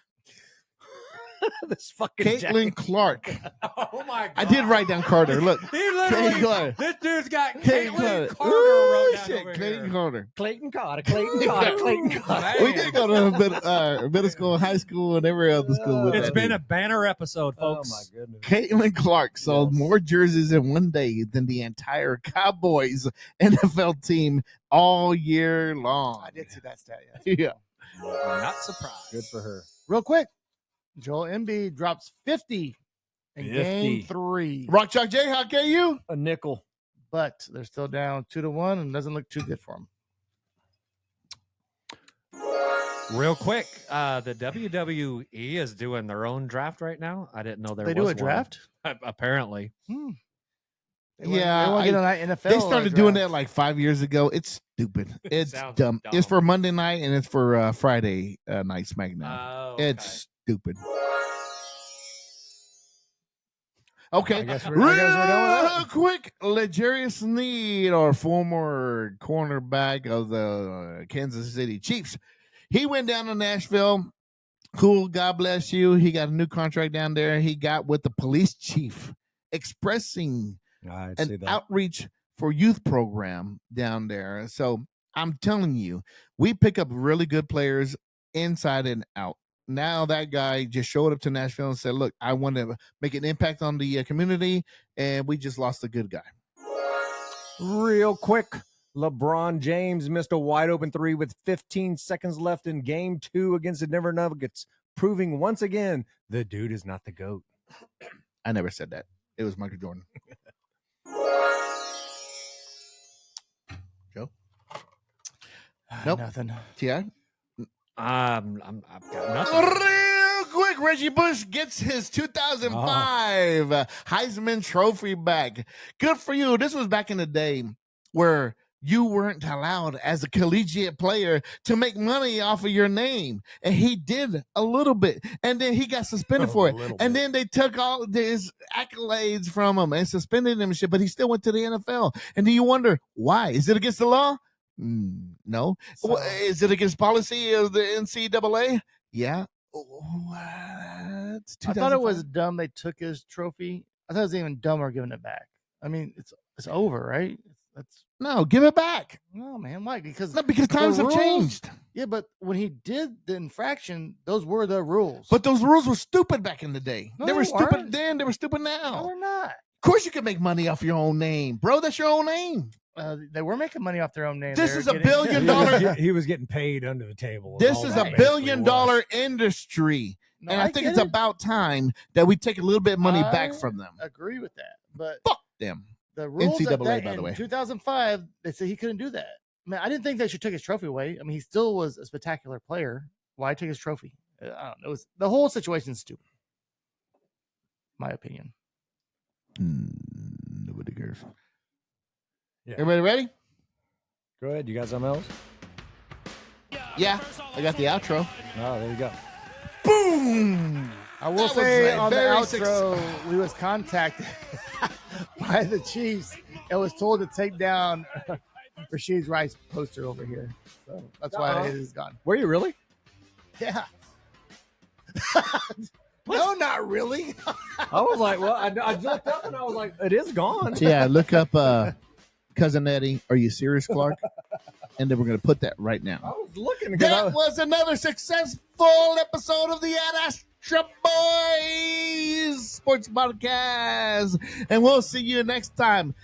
This fucking Caitlin jacket. Clark. Oh my god! I did write down Carter. Look. He Caitlin literally. Clark. This dude's got Caitlin Caitlin Clark. Carter Ooh, wrote down shit, over Caitlin here. Carter. Clayton Carter. Clayton Carter. Clayton Carter. We did go to middle school, high school, and every other school. With It's that been dude. a banner episode, folks. Oh my goodness. Caitlin Clark sold Yes. more jerseys in one day than the entire Cowboys NFL team all year long. I did see that stat. Yeah. Yeah. Not surprised. Good for her. Real quick, Joel Embiid drops 50 in 50. game 3. Rock Chalk Jayhawk, KU. A nickel. But they're still down 2-1 and doesn't look too good for them. Real quick, the WWE is doing their own draft right now. I didn't know there They was do a one. draft? Apparently. Yeah, they want to get on that NFL. They started doing that draft. like 5 years ago. It's stupid. It's Sounds dumb. dumb. It's for Monday night and it's for Friday night SmackDown. Oh, okay. It's stupid. Okay, I guess we're done with that. real quick, L'Jarius Sneed, our former cornerback of the Kansas City Chiefs, he went down to Nashville. Cool, God bless you. He got a new contract down there. He got with the police chief, expressing I'd see an that. outreach for youth program down there. So I'm telling you, we pick up really good players inside and out. Now that guy just showed up to Nashville and said, look, I want to make an impact on the community, and we just lost a good guy. Real quick, LeBron James missed a wide open three with 15 seconds left in game 2 against the Denver Nuggets, proving once again the dude is not the GOAT. I never said that. It was Michael Jordan. Joe? Nope. Nothing. T.I.? I've got nothing. Real quick, Reggie Bush gets his 2005 Heisman Trophy back. Good for you. This was back in the day where you weren't allowed as a collegiate player to make money off of your name. And he did a little bit. And then he got suspended for it. And then they took all his accolades from him and suspended him and shit, but he still went to the NFL. And then you wonder, why? Is it against the law? No. So- Is it against policy of the NCAA? Yeah. What? I thought it was dumb they took his trophy. I thought it was even dumber giving it back. I mean, it's over, right? That's No, give it back. no, man. Why? Because No, because times have rules- changed. Yeah, but when he did the infraction, those were the rules. But those rules were stupid back in the day. No, they were they stupid weren't. then. They were stupid no, now. they're not. Of course, you can make money off your own name, bro. That's your own name. They were making money off their own name. This They were is a getting- billion He was, dollar- get- he was getting paid under the table. This all is that a basically billion-dollar was. industry, No, and I think get it's it. about time that we take a little bit of money back I from them. Agree with that, but Fuck them. the rules at NCAA, that, by the in way. 2005, they said he couldn't do that. Man, I didn't think they should take his trophy away. I mean, he still was a spectacular player. Why take his trophy? I don't know. It was, the whole situation is stupid. My opinion. Nobody cares. Yeah. Everybody ready? Go ahead. You got something else? Yeah, I got the outro. Oh, there you go. Boom. I will That was say a on the very outro, we was contacted by the Chiefs and was told to take down Rasheed Rice's poster over here. So that's why it is gone. Were you really? Yeah. No, not really. I was like, well, I looked up and I was like, it is gone. Yeah, look up Cousin Eddie. Are you serious, Clark? And then we're going to put that right I now. was looking because That was another successful episode of the Ad Astra Boys Sports Podcast. And we'll see you next time.